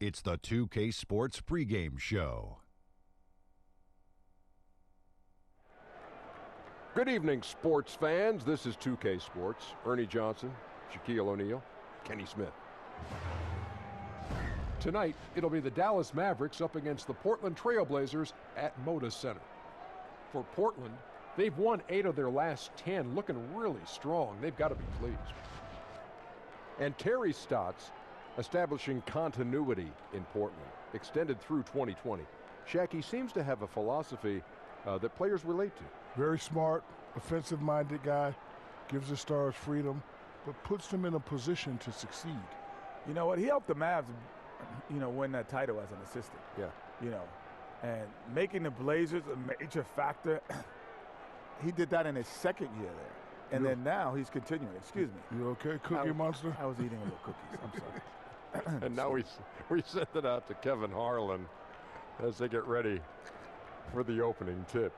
It's the 2K Sports pregame show. Good evening, sports fans. This is 2K Sports. Ernie Johnson, Shaquille O'Neal, Kenny Smith. Tonight, it'll be the Dallas Mavericks up against the Portland Trailblazers at Moda Center. For Portland, they've won 8 of their last 10, looking really strong. They've got to be pleased. And Terry Stotts establishing continuity in Portland, extended through 2020. Shaq, he seems to have a philosophy that players relate to. Very smart, offensive-minded guy, gives the stars freedom, but puts them in a position to succeed. You know what? He helped the Mavs, win that title as an assistant. Yeah. And making the Blazers a major factor, he did that in his second year there. And then now he's continuing. Excuse me. You okay, Cookie Monster? I was eating a little cookies. I'm sorry. And now we sent it out to Kevin Harlan as they get ready for the opening tip.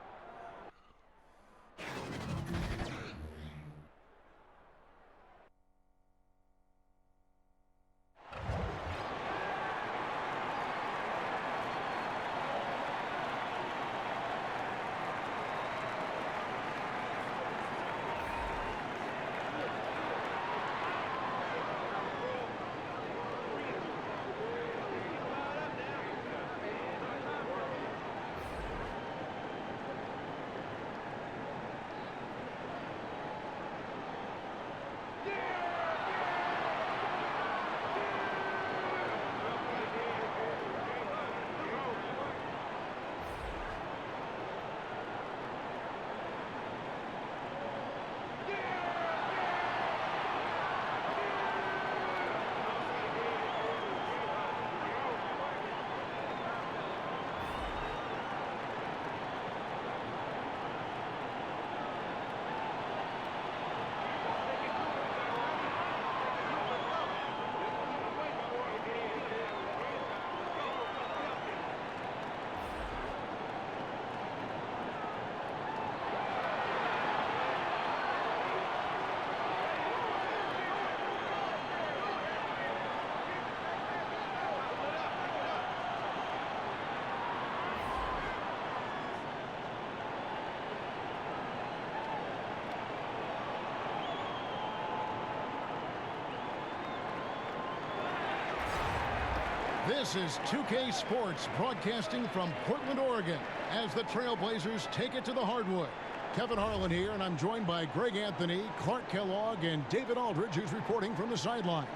This is 2K Sports broadcasting from Portland, Oregon, as the Trailblazers take it to the hardwood. Kevin Harlan here, and I'm joined by Greg Anthony, Clark Kellogg, and David Aldridge, who's reporting from the sidelines.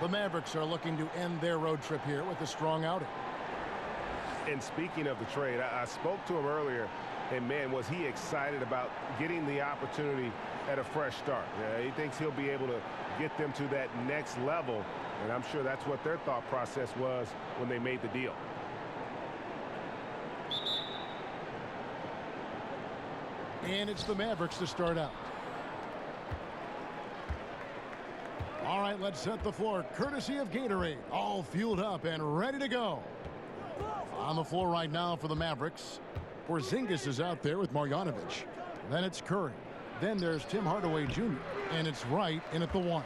The Mavericks are looking to end their road trip here with a strong outing. And speaking of the trade, I spoke to him earlier, and man, was he excited about getting the opportunity at a fresh start. He thinks he'll be able to get them to that next level, and I'm sure that's what their thought process was when they made the deal. And it's the Mavericks to start out. All right, let's set the floor, courtesy of Gatorade. All fueled up and ready to go. On the floor right now for the Mavericks. Porzingis is out there with Marjanovic. Then it's Curry. Then there's Tim Hardaway Jr. And it's Wright in at the 1.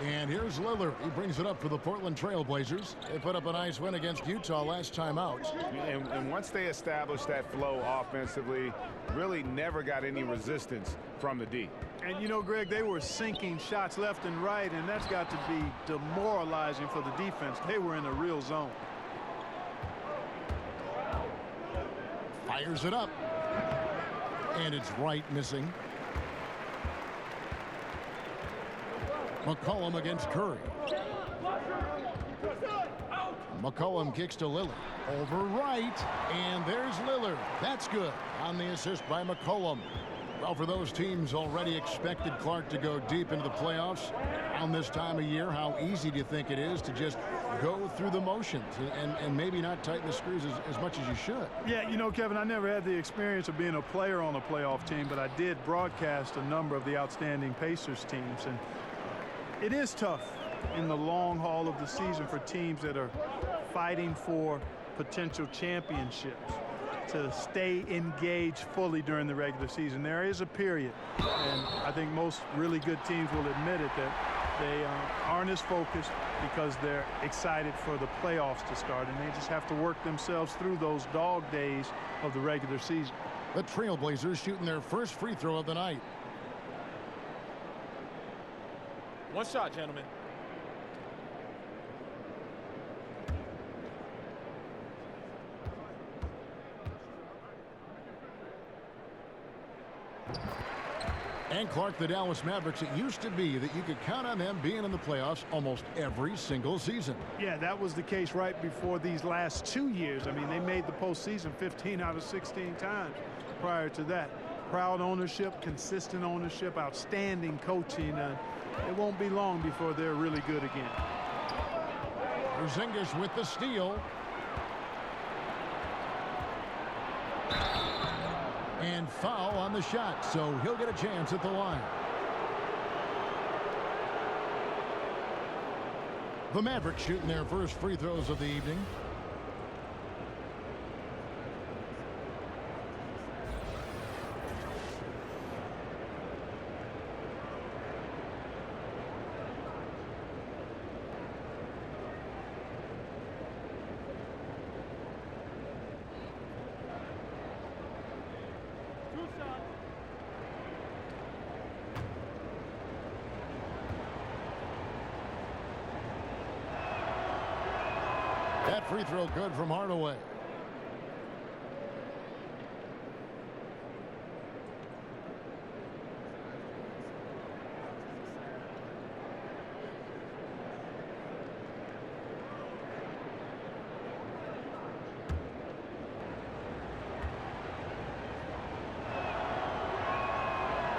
And here's Lillard. He brings it up for the Portland Trailblazers. They put up a nice win against Utah last time out. And once they established that flow offensively, really never got any resistance from the D. And, Greg, they were sinking shots left and right, and that's got to be demoralizing for the defense. They were in a real zone. Fires it up. And it's Wright missing. McCollum against Curry. McCollum kicks to Lillard. Over Wright. And there's Lillard. That's good on the assist by McCollum. Well, for those teams already expected Clark to go deep into the playoffs on this time of year, how easy do you think it is to just go through the motions and maybe not tighten the screws as much as you should? Yeah, Kevin, I never had the experience of being a player on a playoff team, but I did broadcast a number of the outstanding Pacers teams, and it is tough in the long haul of the season for teams that are fighting for potential championships to stay engaged fully during the regular season. There is a period, and I think most really good teams will admit it, that They aren't as focused because they're excited for the playoffs to start, and they just have to work themselves through those dog days of the regular season. The Trailblazers shooting their first free throw of the night. One shot, gentlemen. And Clark, the Dallas Mavericks, it used to be that you could count on them being in the playoffs almost every single season. Yeah, that was the case right before these last 2 years. I mean, they made the postseason 15 out of 16 times prior to that. Proud ownership, consistent ownership, outstanding coaching. It won't be long before they're really good again. Porzingis with the steal. And foul on the shot, so he'll get a chance at the line. The Mavericks shooting their first free throws of the evening. That free throw good from Hardaway.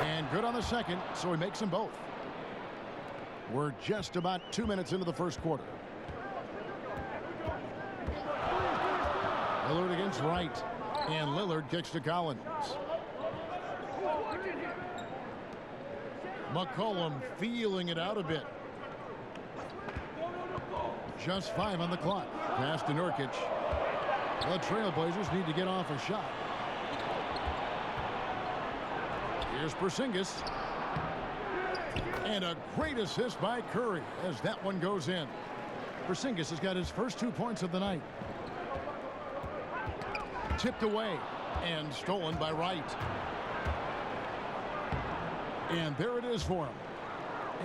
And good on the second, so he makes them both. We're just about 2 minutes into the first quarter. Lillard against Wright, and Lillard kicks to Collins. McCollum feeling it out a bit. Just 5 on the clock. Pass to Nurkic. The Trailblazers need to get off a shot. Here's Porzingis. And a great assist by Curry as that one goes in. Porzingis has got his first 2 points of the night. Tipped away and stolen by Wright. And there it is for him.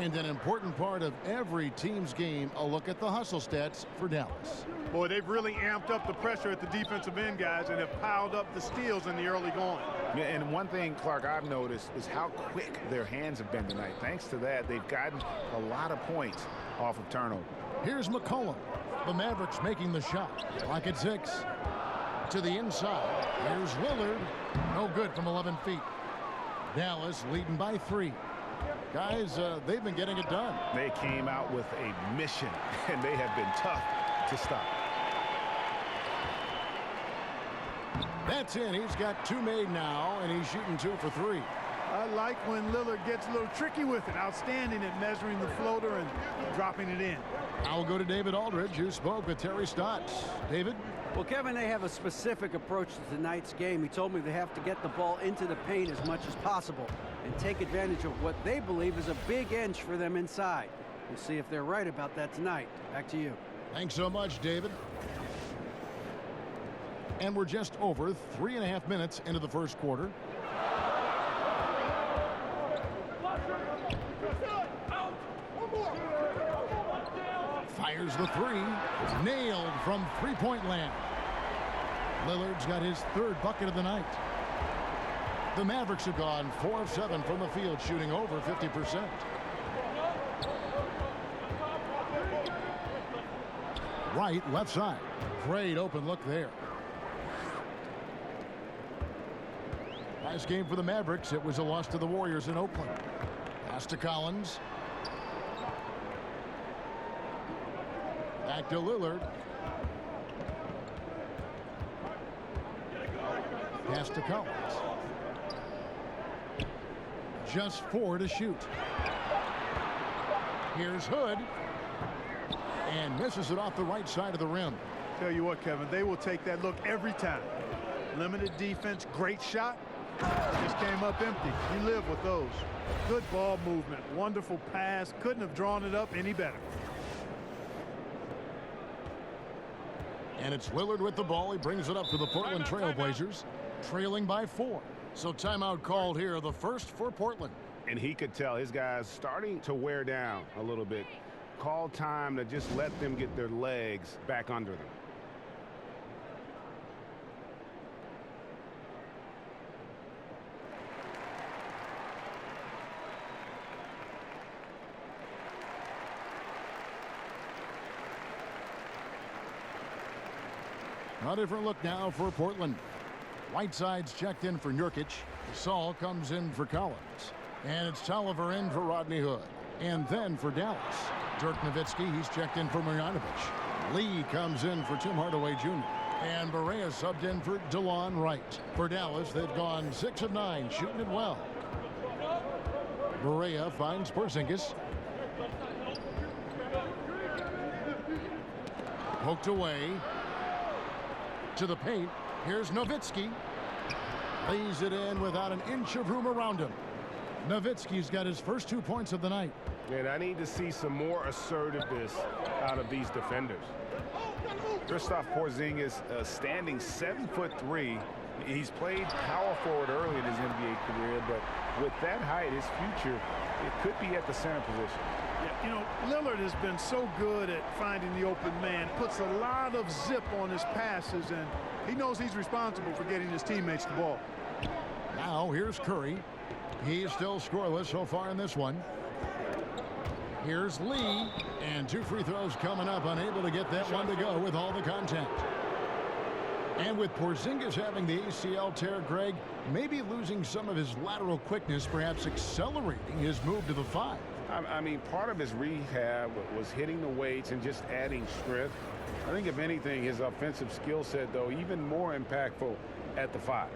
And an important part of every team's game, a look at the hustle stats for Dallas. Boy, they've really amped up the pressure at the defensive end, guys, and have piled up the steals in the early going. Yeah, and one thing, Clark, I've noticed is how quick their hands have been tonight. Thanks to that, they've gotten a lot of points off of turnover. Here's McCollum. The Mavericks making the shot. Clock at 6. To the inside. Here's Lillard. No good from 11 feet. Dallas leading by 3. Guys, they've been getting it done. They came out with a mission, and they have been tough to stop. That's in. He's got 2 made now, and he's shooting 2 for 3. I like when Lillard gets a little tricky with it. Outstanding at measuring the floater and dropping it in. I'll go to David Aldridge, who spoke with Terry Stotts. David? Well, Kevin, they have a specific approach to tonight's game. He told me they have to get the ball into the paint as much as possible and take advantage of what they believe is a big inch for them inside. We'll see if they're right about that tonight. Back to you. Thanks so much, David. And we're just over 3.5 minutes into the first quarter. Fires the 3. Nailed from three-point land. Lillard's got his 3rd bucket of the night. The Mavericks have gone 4 of 7 from the field, shooting over 50%. Right, left side. Great open look there. Nice game for the Mavericks. It was a loss to the Warriors in Oakland. Pass to Collins. Back to Lillard. Pass to Collins. Just 4 to shoot. Here's Hood. And misses it off the right side of the rim. Tell you what, Kevin, they will take that look every time. Limited defense, great shot. Just came up empty. You live with those. Good ball movement. Wonderful pass. Couldn't have drawn it up any better. And it's Lillard with the ball. He brings it up to the Portland Trailblazers, trailing by 4. So timeout called here, the first for Portland. And he could tell his guys starting to wear down a little bit. Call time to just let them get their legs back under them. A different look now for Portland. Whiteside's checked in for Nurkic. Saul comes in for Collins. And it's Tolliver in for Rodney Hood. And then for Dallas, Dirk Nowitzki, he's checked in for Marjanovic. Lee comes in for Tim Hardaway Jr. And Barea subbed in for DeLon Wright. For Dallas, they've gone 6 of 9, shooting it well. Barea finds Porzingis. Poked away to the paint. Here's Nowitzki. Lays it in without an inch of room around him. Nowitzki's got his first 2 points of the night. And I need to see some more assertiveness out of these defenders. Kristaps Porzingis, standing 7'3". He's played power forward early in his NBA career, but with that height, his future, it could be at the center position. Yeah, you know, Lillard has been so good at finding the open man, puts a lot of zip on his passes, and he knows he's responsible for getting his teammates the ball. Now here's Curry. He's still scoreless so far in this one. Here's Lee, and 2 free throws coming up, unable to get that one to go with all the contact. And with Porzingis having the ACL tear, Greg, maybe losing some of his lateral quickness, perhaps accelerating his move to the 5. I mean, part of his rehab was hitting the weights and just adding strength. I think, if anything, his offensive skill set, though, even more impactful at the 5.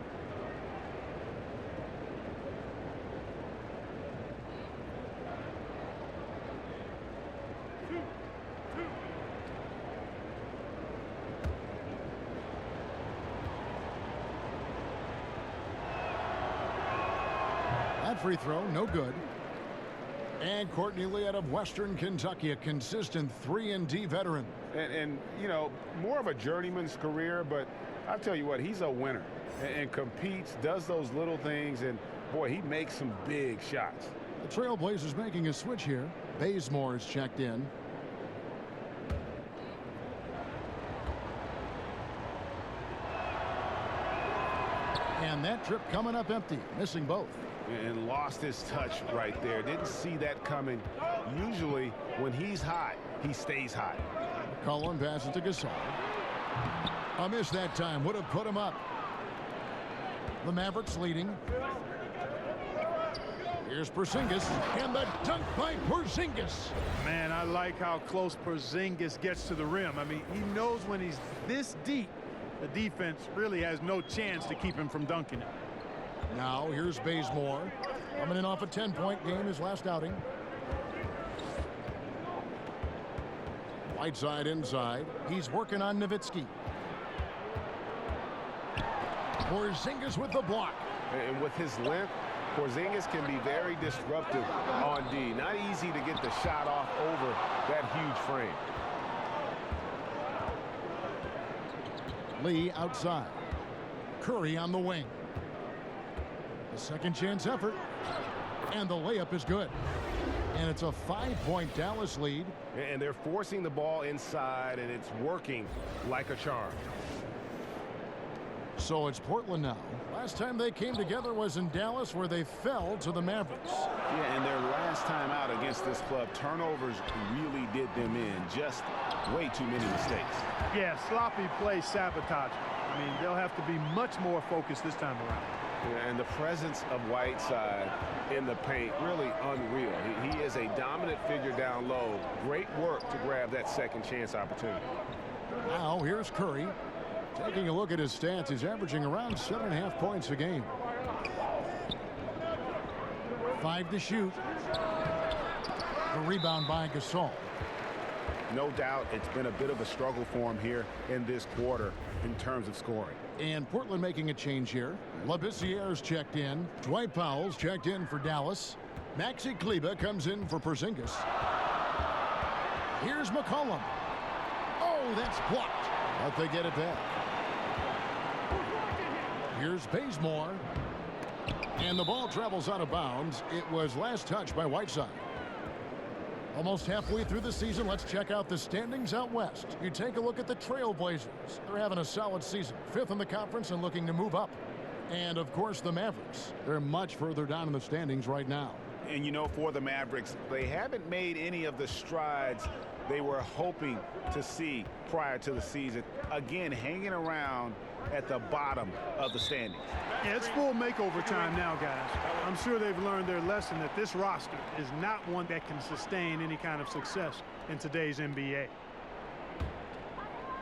That free throw, no good. And Courtney Lee out of Western Kentucky, a consistent 3-and-D veteran. And, you know, more of a journeyman's career, but I'll tell you what, he's a winner and competes, does those little things, and, boy, he makes some big shots. The Trailblazers making a switch here. Bazemore is checked in. And that trip coming up empty, missing both. And lost his touch right there. Didn't see that coming. Usually, when he's hot, he stays hot. Cullen passes to Gasol. A miss that time. Would have put him up. The Mavericks leading. Here's Porzingis. And the dunk by Porzingis. Man, I like how close Porzingis gets to the rim. I mean, he knows when he's this deep, the defense really has no chance to keep him from dunking it. Now here's Bazemore, coming in off a 10-point game, his last outing. Whiteside inside. He's working on Nowitzki. Porzingis with the block. And with his length, Porzingis can be very disruptive on D. Not easy to get the shot off over that huge frame. Lee outside. Curry on the wing. A second chance effort. And the layup is good. And it's a 5-point Dallas lead. And they're forcing the ball inside, and it's working like a charm. So it's Portland now. Last time they came together was in Dallas, where they fell to the Mavericks. Yeah, and their last time out against this club, turnovers really did them in. Just way too many mistakes. Yeah, sloppy play sabotage. I mean, they'll have to be much more focused this time around. Yeah, and the presence of Whiteside in the paint, really unreal. He is a dominant figure down low. Great work to grab that second chance opportunity. Now here's Curry. Taking a look at his stats, he's averaging around 7.5 points a game. 5 to shoot. The rebound by Gasol. No doubt it's been a bit of a struggle for him here in this quarter in terms of scoring. And Portland making a change here. Labissiere's checked in. Dwight Powell's checked in for Dallas. Maxi Kleber comes in for Porzingis. Here's McCollum. Oh, that's blocked. But they get it back. Here's Bazemore. And the ball travels out of bounds. It was last touched by Whiteside. Almost halfway through the season, let's check out the standings out west. You take a look at the Trailblazers. They're having a solid season. 5th in the conference and looking to move up. And, of course, the Mavericks. They're much further down in the standings right now. And, you know, for the Mavericks, they haven't made any of the strides they were hoping to see prior to the season. Again, hanging around at the bottom of the standings. Yeah, it's full makeover time now, guys. I'm sure they've learned their lesson that this roster is not one that can sustain any kind of success in today's NBA.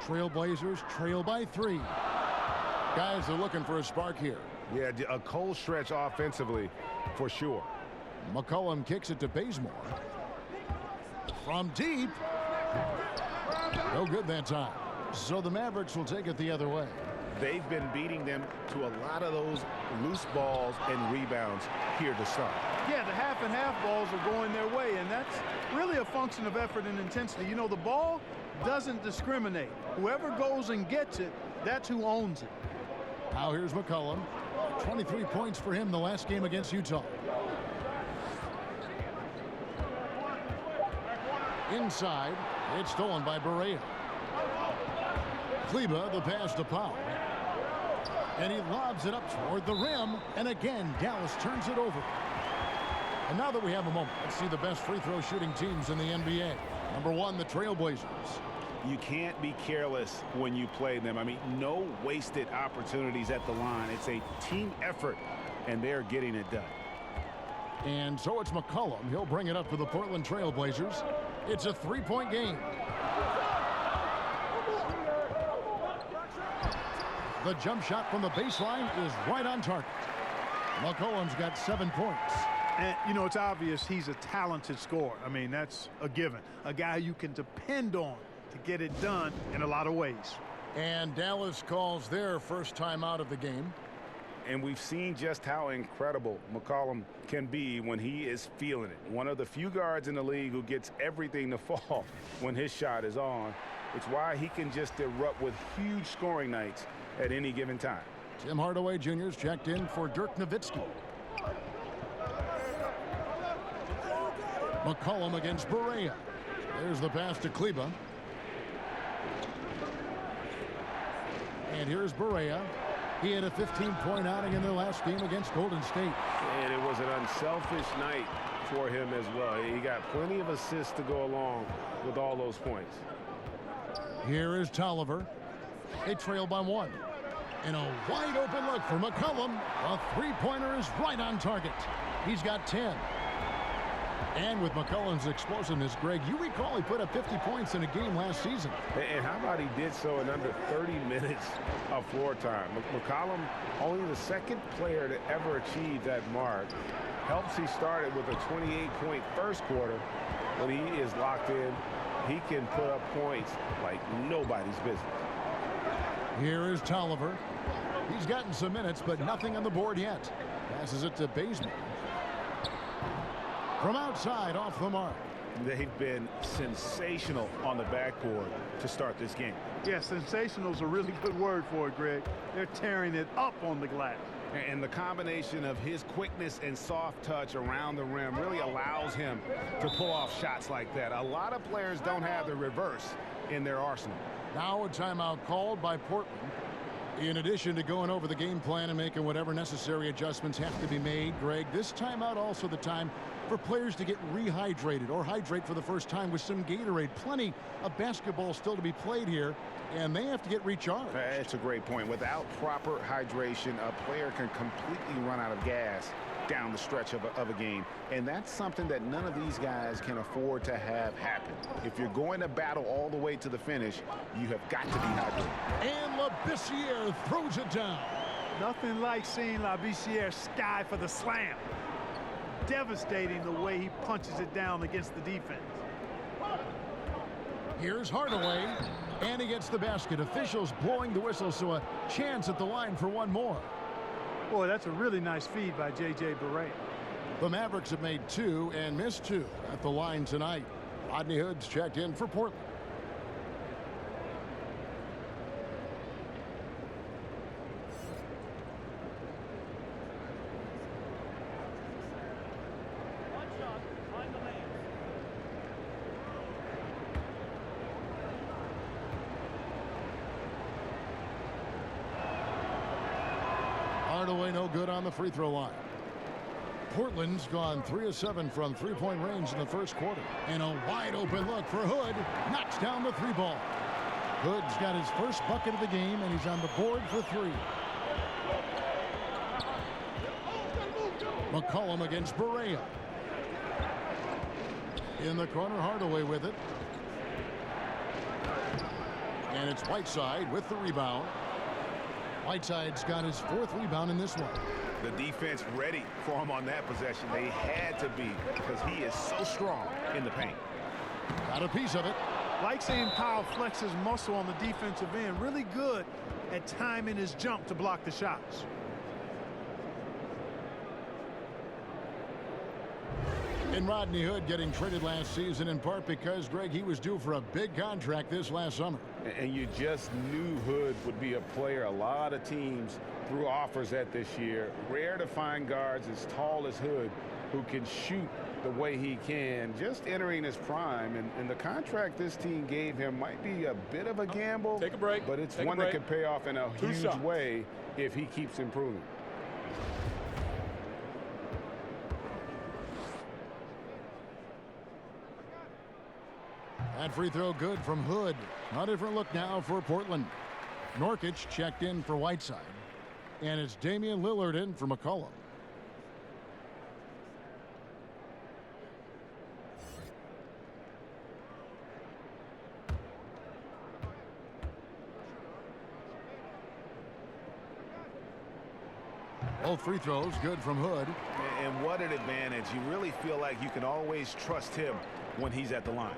Trailblazers trail by 3. Guys are looking for a spark here. Yeah, a cold stretch offensively for sure. McCollum kicks it to Bazemore. From deep. No good that time. So the Mavericks will take it the other way. They've been beating them to a lot of those loose balls and rebounds here to start. Yeah, the half and half balls are going their way, and that's really a function of effort and intensity. You know, the ball doesn't discriminate. Whoever goes and gets it, that's who owns it. Now here's McCollum. 23 points for him the last game against Utah. Inside, it's stolen by Barea. Kleber, the pass to Powell. And he lobs it up toward the rim. And again, Dallas turns it over. And now that we have a moment, let's see the best free throw shooting teams in the NBA. Number 1, the Trailblazers. You can't be careless when you play them. I mean, no wasted opportunities at the line. It's a team effort, and they're getting it done. And so it's McCollum. He'll bring it up for the Portland Trailblazers. It's a 3-point game. The jump shot from the baseline is right on target. McCollum's got 7 points. And, you know, it's obvious he's a talented scorer. I mean, that's a given. A guy you can depend on to get it done in a lot of ways. And Dallas calls their first time out of the game. And we've seen just how incredible McCollum can be when he is feeling it. One of the few guards in the league who gets everything to fall when his shot is on. It's why he can just erupt with huge scoring nights at any given time. Tim Hardaway Jr.'s checked in for Dirk Nowitzki. McCollum against Barea. There's the pass to Kleber. And here's Barea. He had a 15-point outing in their last game against Golden State. And it was an unselfish night for him as well. He got plenty of assists to go along with all those points. Here is Tolliver. They trail by 1. And a wide open look for McCollum. A three-pointer is right on target. He's got 10. And with McCollum's explosiveness, Greg, you recall he put up 50 points in a game last season. And how about he did so in under 30 minutes of floor time? McCollum, only the second player to ever achieve that mark. Helps he started with a 28-point first quarter. When he is locked in, he can put up points like nobody's business. Here is Tolliver. He's gotten some minutes, but nothing on the board yet. Passes it to Bazemore. From outside, off the mark. They've been sensational on the backboard to start this game. Yeah, sensational is a really good word for it, Greg. They're tearing it up on the glass. And the combination of his quickness and soft touch around the rim really allows him to pull off shots like that. A lot of players don't have the reverse in their arsenal. Now a timeout called by Portland. In addition to going over the game plan and making whatever necessary adjustments have to be made, Greg, this timeout also the time for players to get rehydrated or hydrate for the first time with some Gatorade. Plenty of basketball still to be played here, and they have to get recharged. That's a great point. Without proper hydration, a player can completely run out of gas down the stretch of a game. And that's something that none of these guys can afford to have happen. If you're going to battle all the way to the finish, you have got to be hydrated. And Labissiere throws it down. Nothing like seeing Labissiere sky for the slam. Devastating the way he punches it down against the defense. Here's Hardaway. And he gets the basket. Officials blowing the whistle, so a chance at the line for one more. Boy, that's a really nice feed by J.J. Barea. The Mavericks have made 2 and missed 2 at the line tonight. Rodney Hood's checked in for Portland. Hardaway no good on the free throw line. Portland's gone 3 of 7 from three-point range in the first quarter. And a wide open look for Hood. Knocks down the 3 ball. Hood's got his first bucket of the game, and he's on the board for 3. McCollum against Barea. In the corner, Hardaway with it. And it's Whiteside with the rebound. Whiteside's got his 4th rebound in this one. The defense ready for him on that possession. They had to be because he is so strong in the paint. Got a piece of it. Like seeing Powell flex his muscle on the defensive end. Really good at timing his jump to block the shots. And Rodney Hood getting traded last season in part because, Greg, he was due for a big contract this last summer. And you just knew Hood would be a player a lot of teams threw offers at this year. Rare to find guards as tall as Hood who can shoot the way he can, just entering his prime. And the contract this team gave him might be a bit of a gamble. Take a break. But it's one that could pay off in a huge way if he keeps improving. That free throw good from Hood. A different look now for Portland. Nurkic checked in for Whiteside. And it's Damian Lillard in for McCollum. Both free throws good from Hood. And what an advantage. You really feel like you can always trust him when he's at the line.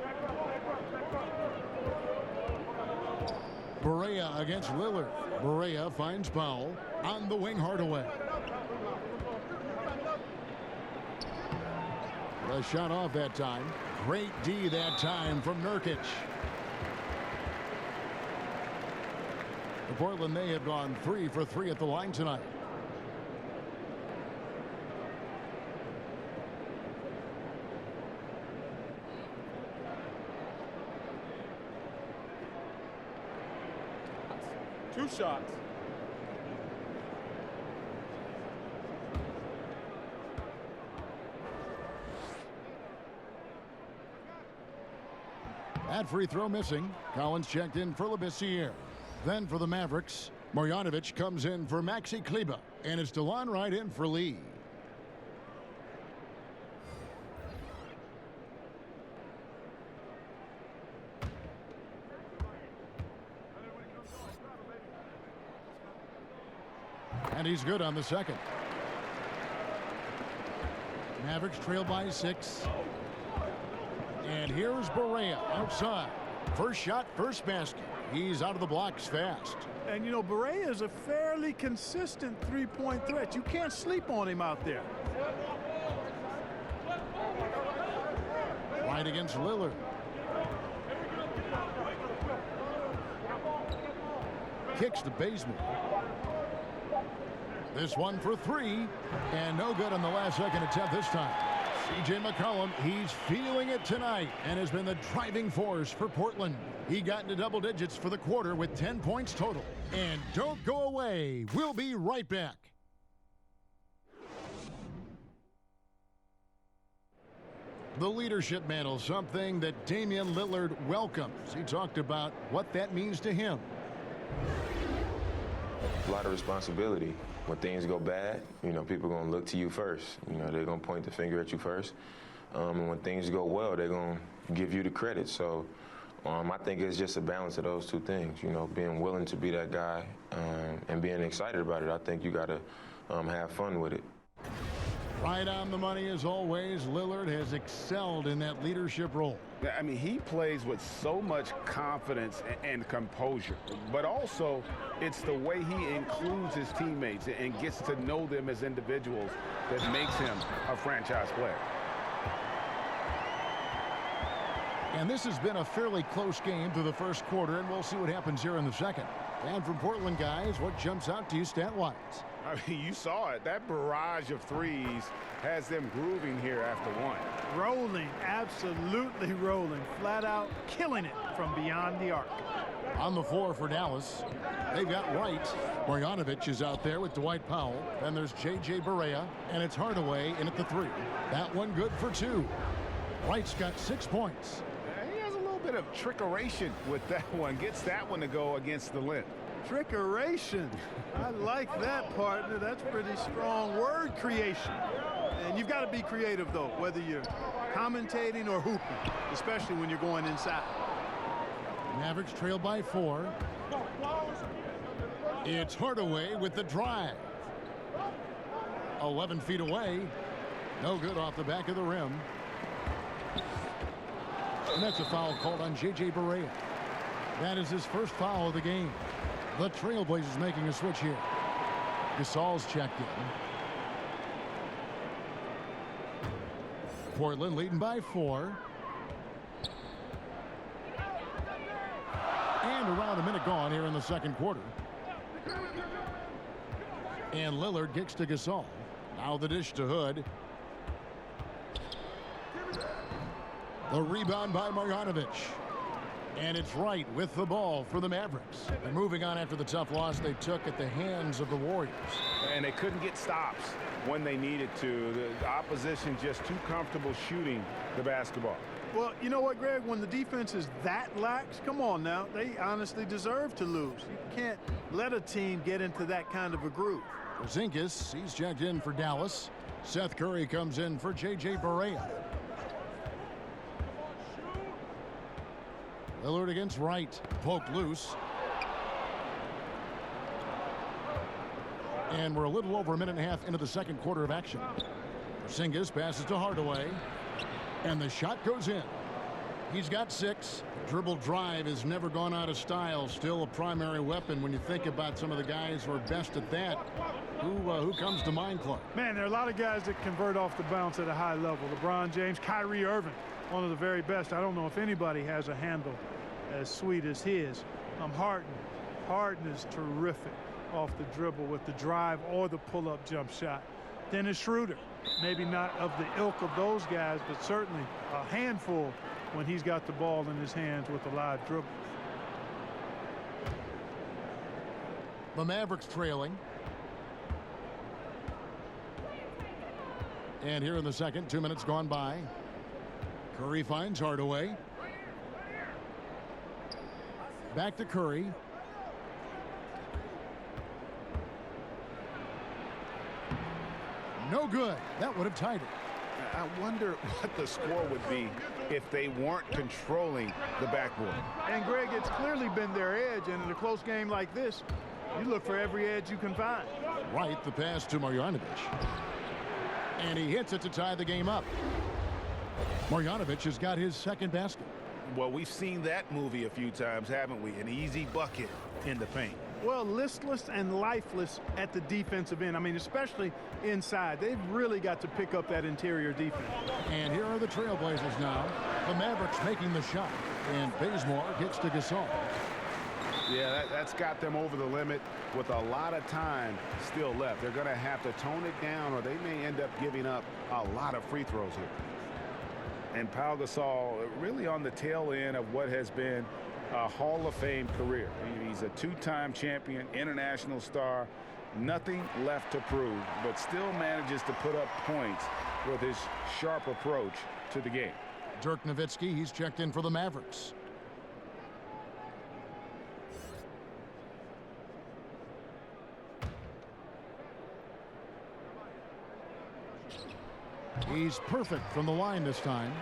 Barea against Lillard. Barea finds Powell. On the wing, Hardaway. The shot off that time. Great D that time from Nurkic. For Portland, they have gone 3 for 3 at the line tonight. Two shots. That free throw missing. Collins checked in for Labissiere. Then for the Mavericks, Marjanovic comes in for Maxi Kleber. And it's DeLon Wright in for Lee. And he's good on the second. Mavericks trail by 6. And here's Barea outside. First shot, first basket. He's out of the blocks fast. And, you know, Barea is a fairly consistent three-point threat. You can't sleep on him out there. Right against Lillard. Kicks to Bazemore. This one for 3. And no good on the last second attempt this time. C.J. McCollum, he's feeling it tonight and has been the driving force for Portland. He got into double digits for the quarter with 10 points total. And don't go away. We'll be right back. The leadership mantle, something that Damian Lillard welcomes. He talked about what that means to him. A lot of responsibility. When things go bad, you know, people are going to look to you first. You know, they're going to point the finger at you first. And when things go well, they're going to give you the credit. So I think it's just a balance of those two things, you know, being willing to be that guy and being excited about it. I think you got to have fun with it. Right on the money as always. Lillard has excelled in that leadership role. I mean, he plays with so much confidence and composure, but also it's the way he includes his teammates and gets to know them as individuals that makes him a franchise player. And this has been a fairly close game through the first quarter, and we'll see what happens here in the second. And from Portland, guys, what jumps out to you stat-wise? I mean, you saw it. That barrage of threes has them grooving here after one. Rolling, absolutely rolling, flat out killing it from beyond the arc. On the floor for Dallas, they've got Wright. Marjanovic is out there with Dwight Powell. Then there's J.J. Barea, and it's Hardaway in at the 3. That one good for 2. Wright's got 6 points. He has a little bit of trickeration with that one. Gets that one to go against the limb. Trickeration. I like that, partner. That's pretty strong word creation. And you've got to be creative, though, whether you're commentating or hooping, especially when you're going inside. Mavericks trail by 4. It's Hardaway with the drive. 11 feet away. No good off the back of the rim. And that's a foul called on J.J. Barea. That is his first foul of the game. The Trailblazers making a switch here. Gasol's checked in. Portland leading by 4. And around a minute gone here in the second quarter. And Lillard kicks to Gasol. Now the dish to Hood. The rebound by Marjanovic. And it's Wright with the ball for the Mavericks. They're moving on after the tough loss they took at the hands of the Warriors. And they couldn't get stops when they needed to. The opposition just too comfortable shooting the basketball. Well, you know what, Greg? When the defense is that lax, come on now. They honestly deserve to lose. You can't let a team get into that kind of a groove. Porzingis, he's checked in for Dallas. Seth Curry comes in for J.J. Barea. Lillard against Wright. Poked loose. And we're a little over a minute and a half into the second quarter of action. Porzingis passes to Hardaway. And the shot goes in. He's got 6. Dribble drive has never gone out of style. Still a primary weapon when you think about some of the guys who are best at that. Who comes to mind, Clark? Man, there are a lot of guys that convert off the bounce at a high level. LeBron James, Kyrie Irving, one of the very best. I don't know if anybody has a handle as sweet as his. Harden. Harden is terrific off the dribble with the drive or the pull-up jump shot. Dennis Schroeder, maybe not of the ilk of those guys, but certainly a handful when he's got the ball in his hands with a live dribble. The Mavericks trailing. And here in the second, 2 minutes gone by. Curry finds Hardaway. Back to Curry. No good. That would have tied it. I wonder what the score would be if they weren't controlling the backboard. And, Greg, it's clearly been their edge, and in a close game like this, you look for every edge you can find. Right, the pass to Marjanovic. And he hits it to tie the game up. Marjanovic has got his second basket. Well, we've seen that movie a few times, haven't we? An easy bucket in the paint. Well, listless and lifeless at the defensive end. I mean, especially inside. They've really got to pick up that interior defense. And here are the Trailblazers now. The Mavericks making the shot. And Bazemore gets to Gasol. Yeah, that's got them over the limit with a lot of time still left. They're going to have to tone it down, or they may end up giving up a lot of free throws here. And Pau Gasol really on the tail end of what has been a Hall of Fame career. He's a two-time champion, international star, nothing left to prove, but still manages to put up points with his sharp approach to the game. Dirk Nowitzki, he's checked in for the Mavericks. He's perfect from the line this time.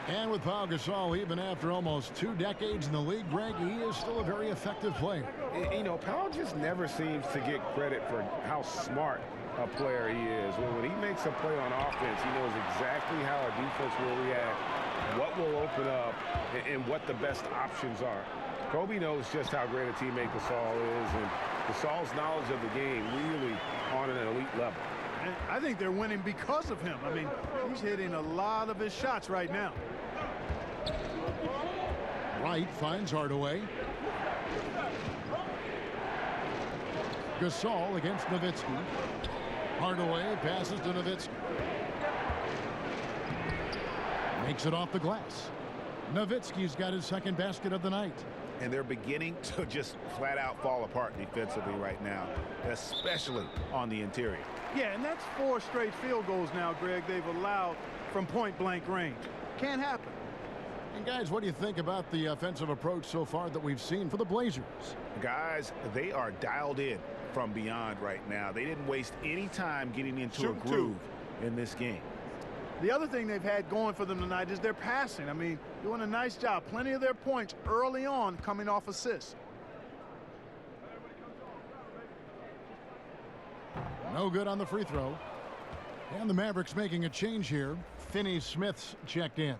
And with Pau Gasol, even after almost 2 decades in the league, Greg, he is still a very effective player. You know, Pau just never seems to get credit for how smart a player he is. When he makes a play on offense, he knows exactly how a defense will react, what will open up, and what the best options are. Kobe knows just how great a teammate Gasol is, and Gasol's knowledge of the game really on an elite level. And I think they're winning because of him. I mean, he's hitting a lot of his shots right now. Wright finds Hardaway. Gasol against Nowitzki. Hardaway passes to Nowitzki. Makes it off the glass. Nowitzki's got his second basket of the night. And they're beginning to just flat out fall apart defensively right now, especially on the interior. Yeah, and that's 4 straight field goals now, Greg, they've allowed from point-blank range. Can't happen. And guys, what do you think about the offensive approach so far that we've seen for the Blazers? Guys, they are dialed in from beyond right now. They didn't waste any time getting into a groove in this game. The other thing they've had going for them tonight is their passing. I mean, doing a nice job. Plenty of their points early on coming off assists. No good on the free throw. And the Mavericks making a change here. Finney-Smith's checked in.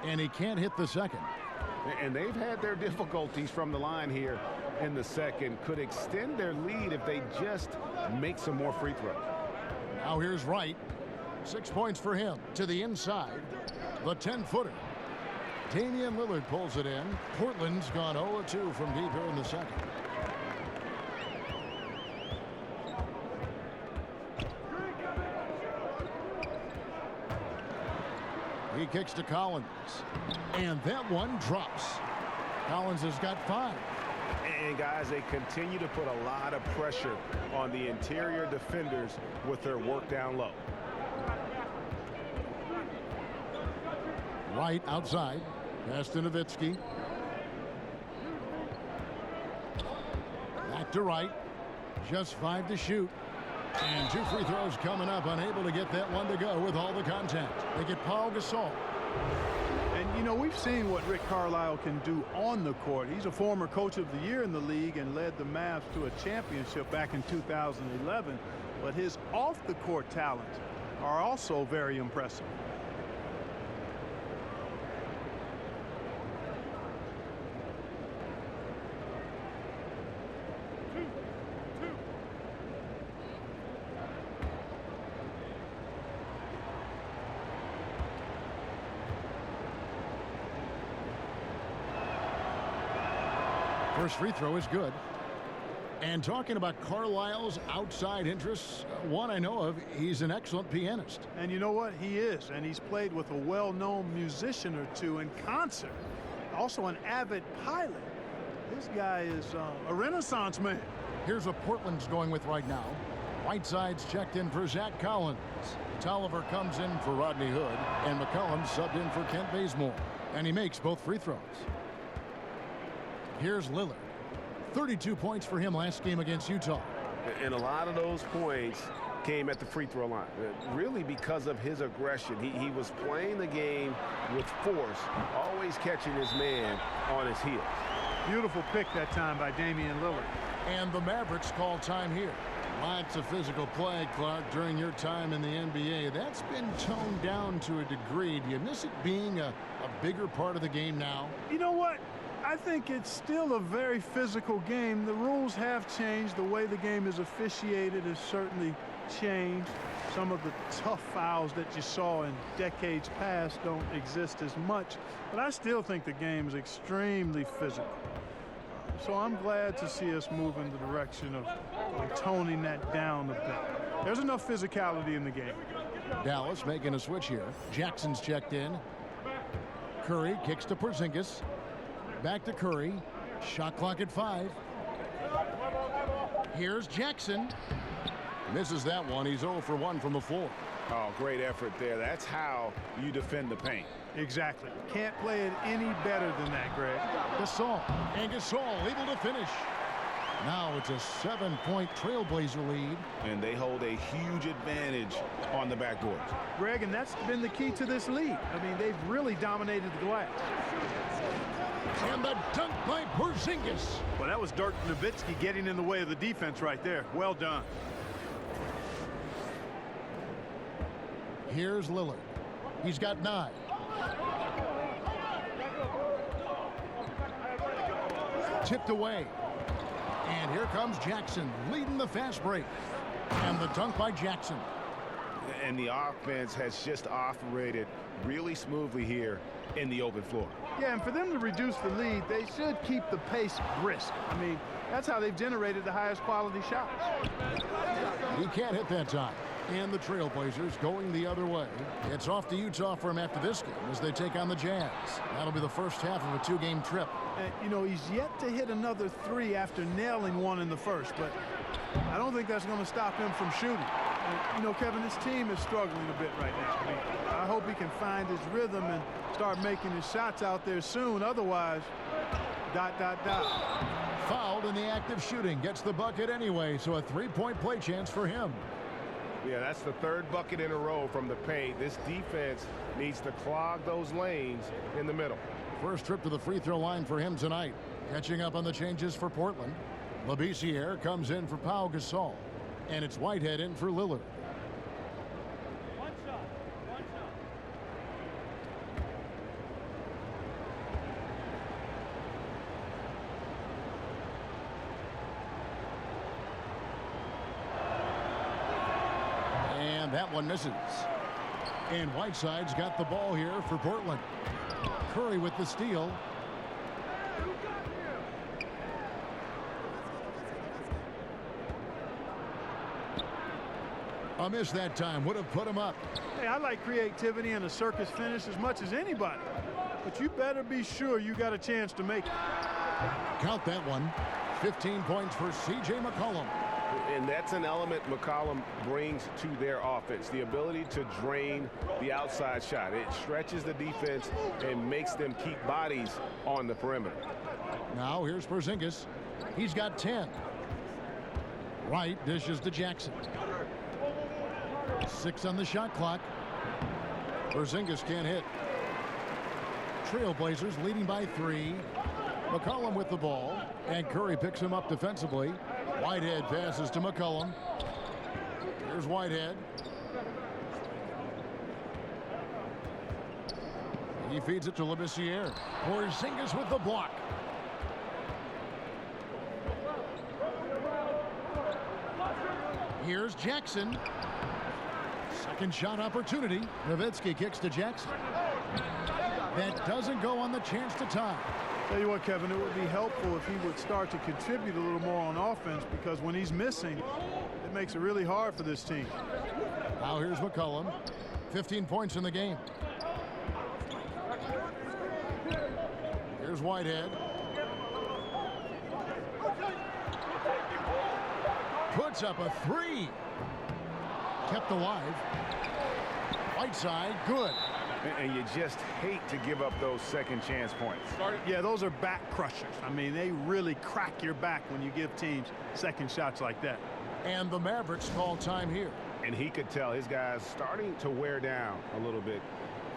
And he can't hit the second. And they've had their difficulties from the line here in the second. Could extend their lead if they just make some more free throws. Now here's Wright. 6 points for him. To the inside. The 10-footer. Damian Lillard pulls it in. Portland's gone 0-2 from deep here in the second. He kicks to Collins. And that one drops. Collins has got 5. And guys, they continue to put a lot of pressure on the interior defenders with their work down low. Wright outside. Pass to Nowitzki. Back to Wright. Just 5 to shoot. And 2 free throws coming up. Unable to get that one to go with all the contact. They get Pau Gasol. And, you know, we've seen what Rick Carlisle can do on the court. He's a former coach of the year in the league and led the Mavs to a championship back in 2011. But his off-the-court talents are also very impressive. First free throw is good. And talking about Carlisle's outside interests, one I know of, he's an excellent pianist. And you know what? He is. And he's played with a well-known musician or two in concert. Also an avid pilot. This guy is a Renaissance man. Here's what Portland's going with right now. Whiteside's checked in for Zach Collins. Tolliver comes in for Rodney Hood. And McCollum subbed in for Kent Bazemore. And he makes both free throws. Here's Lillard. 32 points for him last game against Utah. And a lot of those points came at the free throw line, really because of his aggression. He was playing the game with force, always catching his man on his heels. Beautiful pick that time by Damian Lillard. And the Mavericks call time here. Lots of physical play, Clark, during your time in the NBA. That's been toned down to a degree. Do you miss it being a bigger part of the game now? You know what? I think it's still a very physical game. The rules have changed. The way the game is officiated has certainly changed. Some of the tough fouls that you saw in decades past don't exist as much. But I still think the game is extremely physical. So I'm glad to see us move in the direction of toning that down a bit. There's enough physicality in the game. Dallas making a switch here. Jackson's checked in. Curry kicks to Porzingis. Back to Curry. Shot clock at 5. Here's Jackson. Misses that one. He's 0 for 1 from the floor. Oh, great effort there. That's how you defend the paint. Exactly. Can't play it any better than that, Greg. Gasol. And Gasol able to finish. Now it's a 7-point Trailblazer lead. And they hold a huge advantage on the backboard. Greg, and that's been the key to this lead. I mean, they've really dominated the glass. And the dunk by Porzingis. Well, that was Dirk Nowitzki getting in the way of the defense right there. Well done. Here's Lillard. He's got 9. Tipped away. And here comes Jackson leading the fast break. And the dunk by Jackson. And the offense has just operated really smoothly here in the open floor. Yeah, and for them to reduce the lead, they should keep the pace brisk. I mean, that's how they've generated the highest quality shots. He can't hit that time. And the Trailblazers going the other way. It's off to Utah for him after this game as they take on the Jazz. That'll be the first half of a 2-game trip. And, you know, he's yet to hit another 3 after nailing one in the first, but I don't think that's going to stop him from shooting. And, you know, Kevin, this team is struggling a bit right now. I mean, I hope he can find his rhythm and start making his shots out there soon. Otherwise, ... Fouled in the act of shooting. Gets the bucket anyway, so a 3-point play chance for him. Yeah, that's the 3rd bucket in a row from the paint. This defense needs to clog those lanes in the middle. First trip to the free throw line for him tonight. Catching up on the changes for Portland. Labissiere comes in for Pau Gasol. And it's Whitehead in for Lillard. One shot. And that one misses. And Whiteside's got the ball here for Portland. Curry with the steal. A miss that time. Would have put him up. Hey, I like creativity and a circus finish as much as anybody. But you better be sure you got a chance to make it. Count that one. 15 points for C.J. McCollum. And that's an element McCollum brings to their offense, the ability to drain the outside shot. It stretches the defense and makes them keep bodies on the perimeter. Now here's Porzingis. He's got 10. Wright dishes to Jackson. 6 on the shot clock. Porzingis can't hit. Trailblazers leading by 3. McCollum with the ball, and Curry picks him up defensively. Whitehead passes to McCollum. Here's Whitehead. He feeds it to Labissiere. Porzingis with the block. Here's Jackson. Second shot opportunity. Nowitzki kicks to Jackson. That doesn't go on the chance to tie. Tell you what, Kevin, it would be helpful if he would start to contribute a little more on offense, because when he's missing, it makes it really hard for this team. Now here's McCollum. 15 points in the game. Here's Whitehead. Puts up a 3. Kept alive. Whiteside, good. And you just hate to give up those second chance points. Yeah, those are back crushers. I mean, they really crack your back when you give teams second shots like that. And the Mavericks call time here. And he could tell his guys starting to wear down a little bit.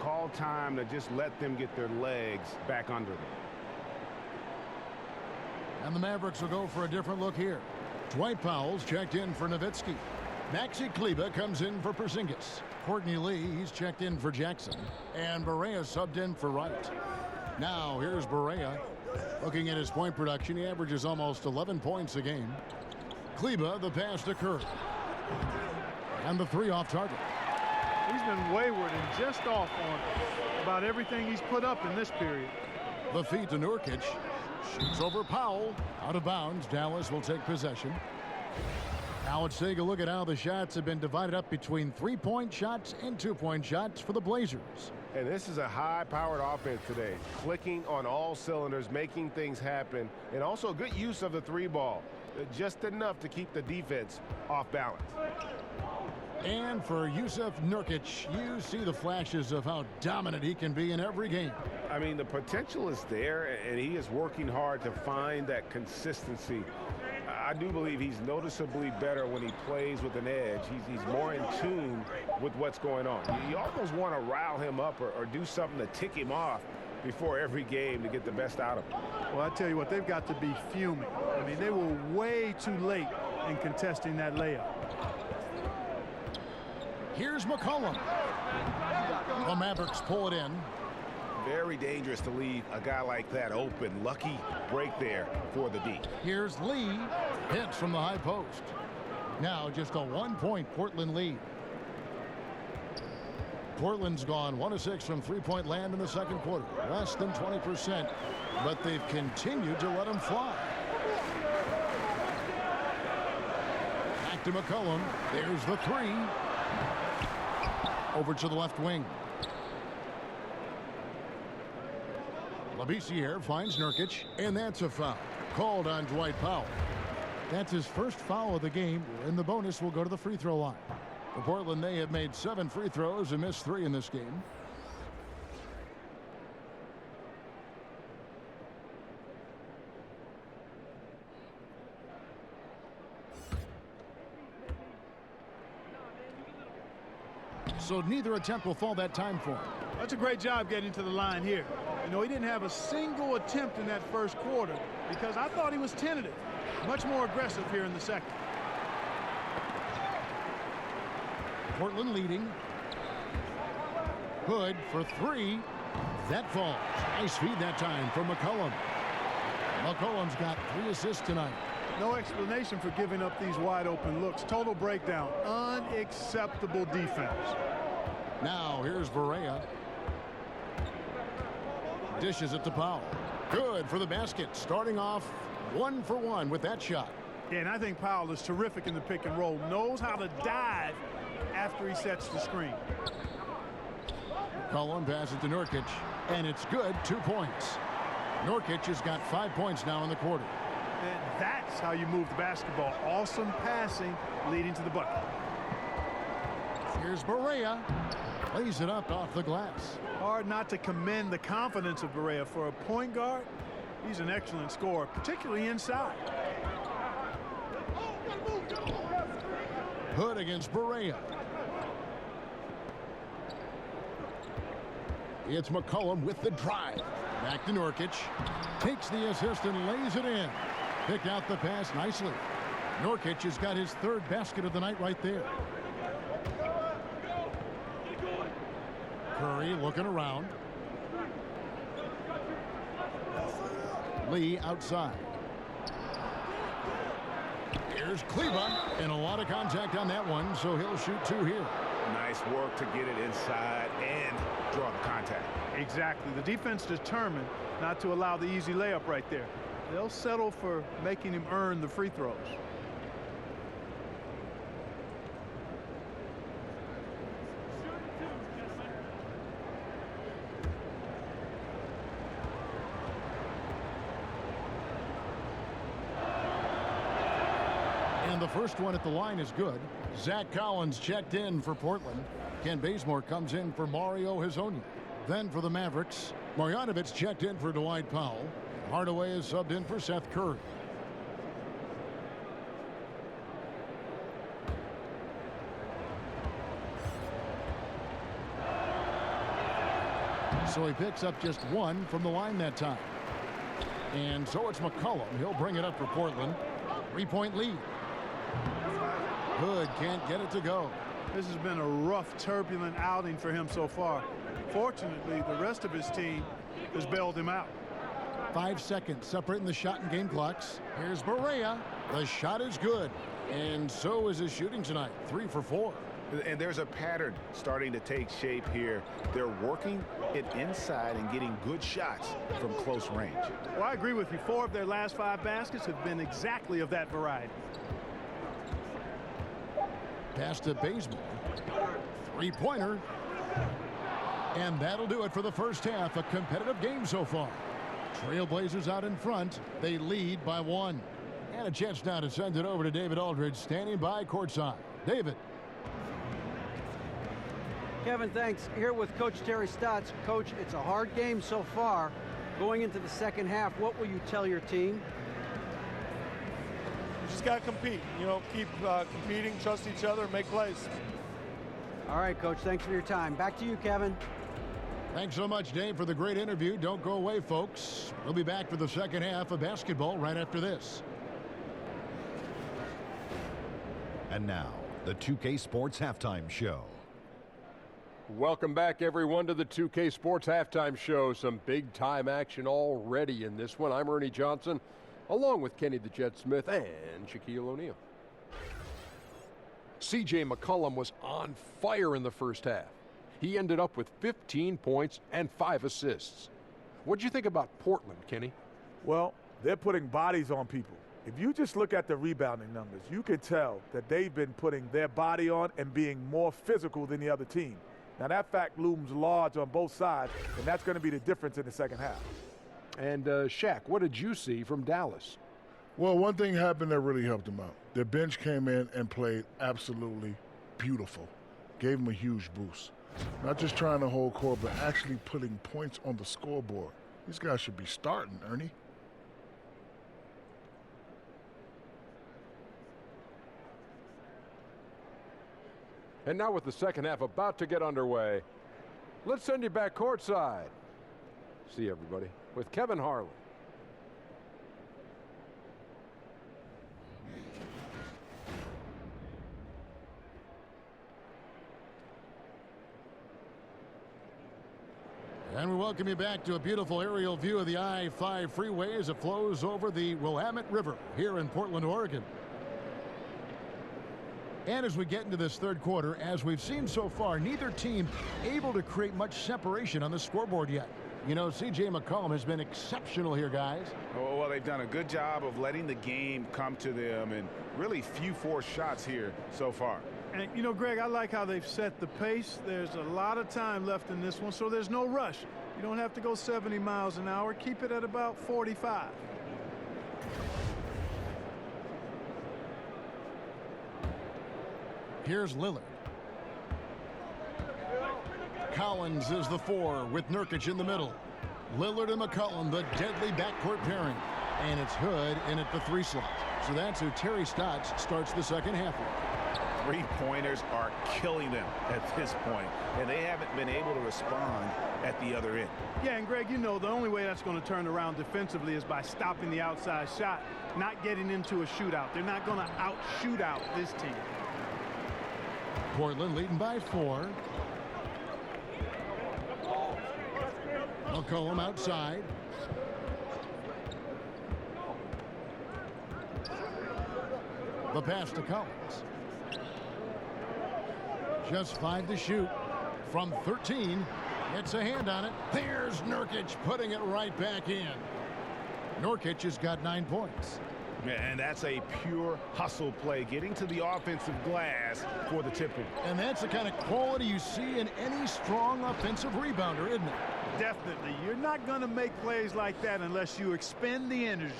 Call time to just let them get their legs back under them. And the Mavericks will go for a different look here. Dwight Powell's checked in for Nowitzki. Maxi Kleber comes in for Porzingis. Courtney Lee, he's checked in for Jackson. And Barea subbed in for Wright. Now here's Barea. Looking at his point production, he averages almost 11 points a game. Kleber, the pass to Curry. And the 3 off target. He's been wayward and just off on about everything he's put up in this period. The feed to Nurkic. Shoots over Powell. Out of bounds. Dallas will take possession. Now let's take a look at how the shots have been divided up between 3-point shots and 2-point shots for the Blazers. And this is a high-powered offense today, clicking on all cylinders, making things happen, and also good use of the 3 ball, just enough to keep the defense off balance. And for Yusuf Nurkic, you see the flashes of how dominant he can be in every game. I mean, the potential is there, and he is working hard to find that consistency. I do believe he's noticeably better when he plays with an edge. He's more in tune with what's going on. You almost want to rile him up or do something to tick him off before every game to get the best out of him. Well, I tell you what, they've got to be fuming. I mean, they were way too late in contesting that layup. Here's McCollum. The Mavericks pull it in. Very dangerous to leave a guy like that open. Lucky break there for the D. Here's Lee. Hits from the high post. Now just a 1-point Portland lead. Portland's gone 1 of 6 from three-point land in the second quarter. Less than 20%, but they've continued to let them fly. Back to McCollum. There's the three. Over to the left wing. Labissiere finds Nurkic, and that's a foul. Called on Dwight Powell. That's his first foul of the game, and the bonus will go to the free throw line. For Portland, they have made 7 free throws and missed 3 in this game. So neither attempt will fall that time for him. That's a great job getting to the line here. You know, he didn't have a single attempt in that first quarter because I thought he was tentative. Much more aggressive here in the second. Portland leading. Hood for 3. That falls. Nice feed that time from McCollum. McCollum's got 3 assists tonight. No explanation for giving up these wide open looks. Total breakdown. Unacceptable defense. Now here's Barea. Dishes it to Powell. Good for the basket. Starting off 1 for 1 with that shot. Yeah, and I think Powell is terrific in the pick and roll. Knows how to dive after he sets the screen. Cullen passes to Nurkic, and it's good. 2 points. Nurkic has got 5 points now in the quarter. And that's how you move the basketball. Awesome passing leading to the bucket. Here's Barea. Lays it up off the glass. Hard not to commend the confidence of Barea. For a point guard, he's an excellent scorer, particularly inside. Hood against Barea. It's McCollum with the drive. Back to Nurkic. Takes the assist and lays it in. Picked out the pass nicely. Nurkic has got his 3rd basket of the night right there. Curry looking around. Lee outside. Here's Kleba, and a lot of contact on that one, so he'll shoot 2 here. Nice work to get it inside and draw the contact. Exactly. The defense determined not to allow the easy layup right there. They'll settle for making him earn the free throws. And the first one at the line is good. Zach Collins checked in for Portland. Ken Bazemore comes in for Mario Hezonja. Then for the Mavericks, Marjanovic checked in for Dwight Powell. Hardaway is subbed in for Seth Curry. So he picks up just 1 from the line that time. And so it's McCollum. He'll bring it up for Portland. 3-point lead. Hood can't get it to go. This has been a rough, turbulent outing for him so far. Fortunately, the rest of his team has bailed him out. 5 seconds separating the shot and game clocks. Here's Barea. The shot is good. And so is his shooting tonight. 3 for 4. And there's a pattern starting to take shape here. They're working it inside and getting good shots from close range. Well, I agree with you. 4 of their last 5 baskets have been exactly of that variety. Pass to Bazemore. 3-pointer. And that'll do it for the first half. A competitive game so far. Trailblazers out in front. They lead by 1. And a chance now to send it over to David Aldridge, standing by courtside. David. Kevin, thanks. Here with Coach Terry Stotts. Coach, it's a hard game so far. Going into the second half, what will you tell your team? You just got to compete. You know, keep competing, trust each other, make plays. All right, Coach, thanks for your time. Back to you, Kevin. Thanks so much, Dave, for the great interview. Don't go away, folks. We'll be back for the second half of basketball right after this. And now, the 2K Sports Halftime Show. Welcome back, everyone, to the 2K Sports Halftime Show. Some big-time action already in this one. I'm Ernie Johnson, along with Kenny the Jet Smith and Shaquille O'Neal. C.J. McCollum was on fire in the first half. He ended up with 15 points and 5 assists. What'd you think about Portland, Kenny? Well, they're putting bodies on people. If you just look at the rebounding numbers, you can tell that they've been putting their body on and being more physical than the other team. Now, that fact looms large on both sides, and that's going to be the difference in the second half. And, Shaq, what did you see from Dallas? Well, one thing happened that really helped them out. Their bench came in and played absolutely beautiful. Gave them a huge boost. Not just trying to hold court, but actually putting points on the scoreboard. These guys should be starting, Ernie. And now with the second half about to get underway, let's send you back courtside. See everybody with Kevin Harlan. And we welcome you back to a beautiful aerial view of the I-5 freeway as it flows over the Willamette River here in Portland, Oregon. And as we get into this third quarter, as we've seen so far, neither team able to create much separation on the scoreboard yet. You know, C.J. McCollum has been exceptional here, guys. Well, they've done a good job of letting the game come to them, and really few forced shots here so far. And, you know, Greg, I like how they've set the pace. There's a lot of time left in this one, so there's no rush. You don't have to go 70 miles an hour. Keep it at about 45. Here's Lillard. Collins is the 4 with Nurkic in the middle. Lillard and McCollum, the deadly backcourt pairing. And it's Hood in at the 3 slot. So that's who Terry Stotts starts the second half with. Three-pointers are killing them at this point, and they haven't been able to respond at the other end. Yeah, and Greg, you know, the only way that's going to turn around defensively is by stopping the outside shot, not getting into a shootout. They're not going to out-shoot out this team. Portland leading by 4. McCollum outside. The pass to Collins. Just 5 to shoot from 13. Gets a hand on it. There's Nurkic putting it right back in. Nurkic has got 9 points. And that's a pure hustle play, getting to the offensive glass for the tip-in. And that's the kind of quality you see in any strong offensive rebounder, isn't it? Definitely. You're not going to make plays like that unless you expend the energy.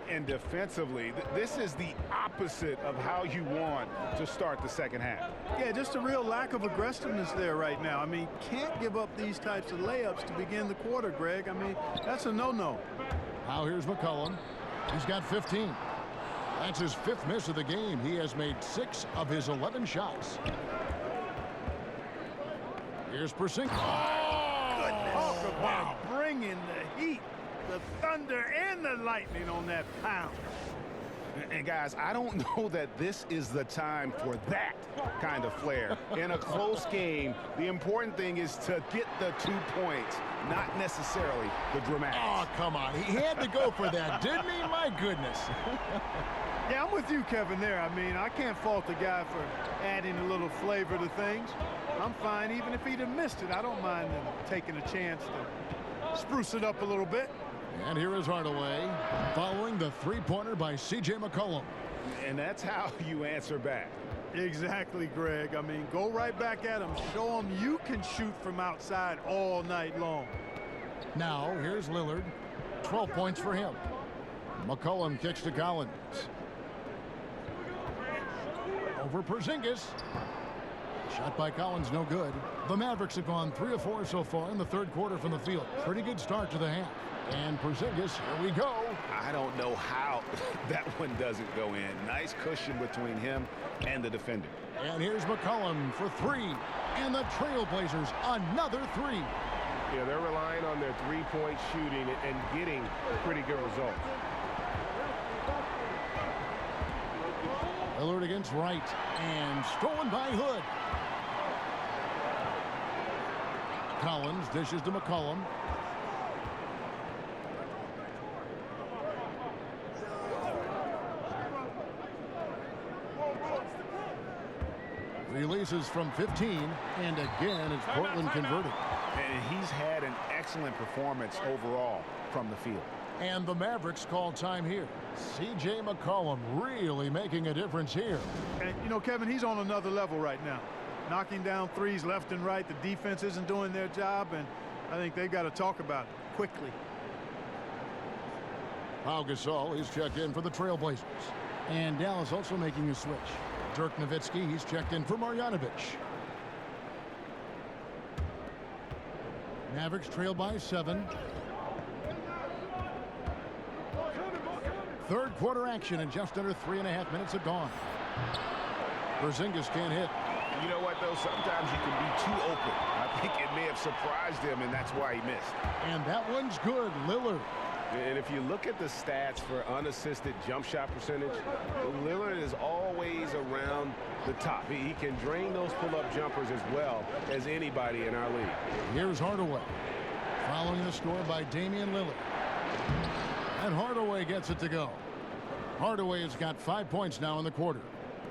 And defensively, this is the opposite of how you want to start the second half. Yeah, just a real lack of aggressiveness there right now. I mean, can't give up these types of layups to begin the quarter, Greg. I mean, that's a no-no. Now here's McCollum. He's got 15. That's his 5th miss of the game. He has made 6 of his 11 shots. Here's Porzingis. Talk about bringing the heat, the thunder, and the lightning on that pound. And guys, I don't know that this is the time for that kind of flair. In a close game, the important thing is to get the 2 points, not necessarily the dramatics. Oh, come on. He had to go for that, didn't he? My goodness. Yeah, I'm with you, Kevin, there. I mean, I can't fault the guy for adding a little flavor to things. I'm fine even if he'd have missed it. I don't mind him taking a chance to spruce it up a little bit. And here is Hardaway following the 3-pointer by C.J. McCollum. And that's how you answer back. Exactly, Greg. I mean, go right back at him. Show him you can shoot from outside all night long. Now, here's Lillard. 12 points for him. McCollum kicks to Collins. Over Porzingis. Shot by Collins, no good. The Mavericks have gone 3 of 4 so far in the third quarter from the field. Pretty good start to the half. And Porzingis, here we go. I don't know how that one doesn't go in. Nice cushion between him and the defender. And here's McCollum for 3. And the Trailblazers, another 3. Yeah, they're relying on their three-point shooting and getting pretty good results. Lillard against Wright. And stolen by Hood. Collins dishes to McCollum. Releases from 15, and again it's Portland converted. And he's had an excellent performance overall from the field. And the Mavericks call time here. C.J. McCollum really making a difference here. And, you know, Kevin, he's on another level right now. Knocking down threes left and right. The defense isn't doing their job, and I think they've got to talk about it quickly. Pau Gasol, he's checked in for the Trailblazers. And Dallas also making a switch. Dirk Nowitzki, he's checked in for Marjanovic. Mavericks trail by 7. Third quarter action, and just under 3.5 minutes have gone. Porzingis can't hit. You know what, though? Sometimes you can be too open. I think it may have surprised him, and that's why he missed. And that one's good. Lillard. And if you look at the stats for unassisted jump shot percentage, Lillard is always around the top. He can drain those pull-up jumpers as well as anybody in our league. Here's Hardaway. Following the score by Damian Lillard. And Hardaway gets it to go. Hardaway has got 5 points now in the quarter.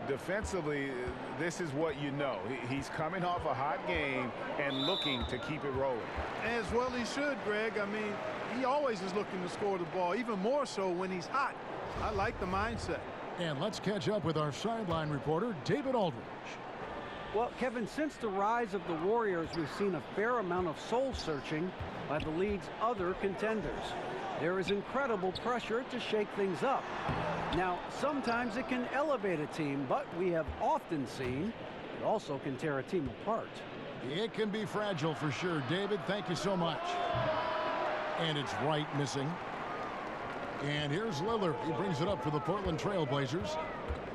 Defensively, this is what you know. He's coming off a hot game and looking to keep it rolling. As well he should, Greg. I mean, he always is looking to score the ball, even more so when he's hot. I like the mindset. And let's catch up with our sideline reporter, David Aldridge. Well, Kevin, since the rise of the Warriors, we've seen a fair amount of soul searching by the league's other contenders. There is incredible pressure to shake things up. Now, sometimes it can elevate a team, but we have often seen it also can tear a team apart. It can be fragile for sure. David, thank you so much. And it's Wright missing. And here's Lillard. He brings it up for the Portland Trailblazers.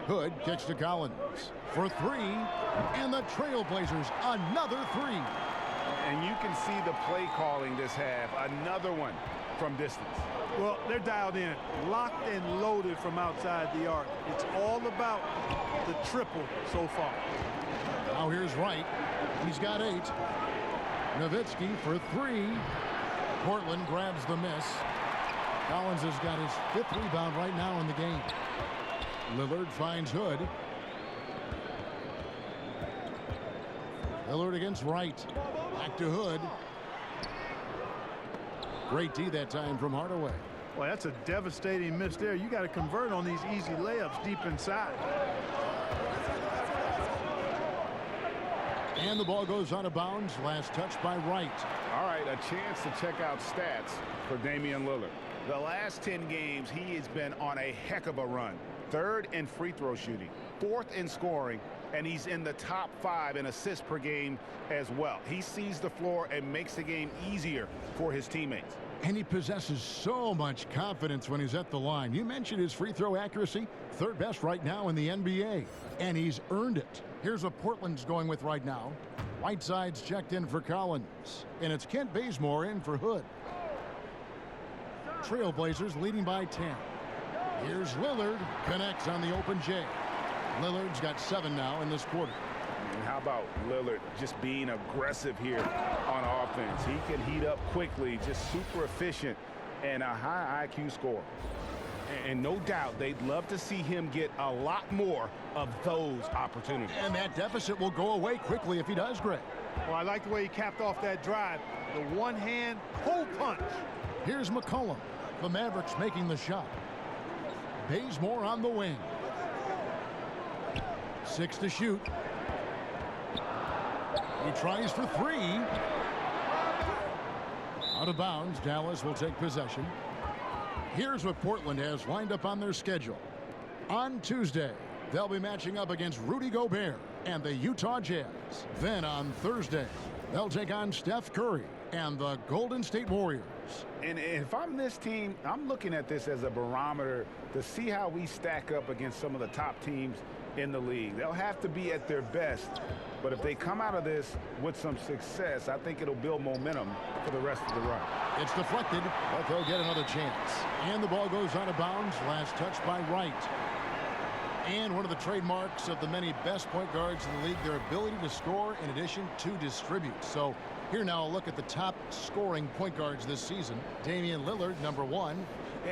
Hood kicks to Collins for 3. And the Trailblazers, another 3. And you can see the play calling this half. Another one from distance. Well, they're dialed in, locked and loaded from outside the arc. It's all about the triple so far. Now here's Wright. He's got 8. Nowitzki for 3. Portland grabs the miss. Collins has got his 5th rebound right now in the game. Lillard finds Hood. Lillard against Wright. Back to Hood. Great D that time from Hardaway. Well, that's a devastating miss there. You got to convert on these easy layups deep inside. And the ball goes out of bounds. Last touch by Wright. All right, a chance to check out stats for Damian Lillard. The last 10 games, he has been on a heck of a run. 3rd in free throw shooting, 4th in scoring, and he's in the top 5 in assists per game as well. He sees the floor and makes the game easier for his teammates. And he possesses so much confidence when he's at the line. You mentioned his free throw accuracy, 3rd best right now in the NBA. And he's earned it. Here's what Portland's going with right now. Whiteside's checked in for Collins. And it's Kent Bazemore in for Hood. Trailblazers leading by 10. Here's Lillard. Connects on the open J. Lillard's got 7 now in this quarter. And how about Lillard just being aggressive here on offense? He can heat up quickly, just super efficient, and a high IQ score. And no doubt they'd love to see him get a lot more of those opportunities. And that deficit will go away quickly if he does, Greg. Well, I like the way he capped off that drive. The one-hand pull punch. Here's McCollum. The Mavericks making the shot. Bazemore on the wing. 6 to shoot. He tries for 3. Out of bounds. Dallas will take possession. Here's what Portland has lined up on their schedule. On Tuesday, they'll be matching up against Rudy Gobert. and the Utah Jazz. Then on Thursday, they'll take on Steph Curry and the Golden State Warriors. And if I'm this team, I'm looking at this as a barometer to see how we stack up against some of the top teams in the league. They'll have to be at their best, but if they come out of this with some success, I think it'll build momentum for the rest of the run. It's deflected, but they'll get another chance. And the ball goes out of bounds, last touch by Wright. And one of the trademarks of the many best point guards in the league, their ability to score in addition to distribute. So here now a look at the top scoring point guards this season. Damian Lillard, #1.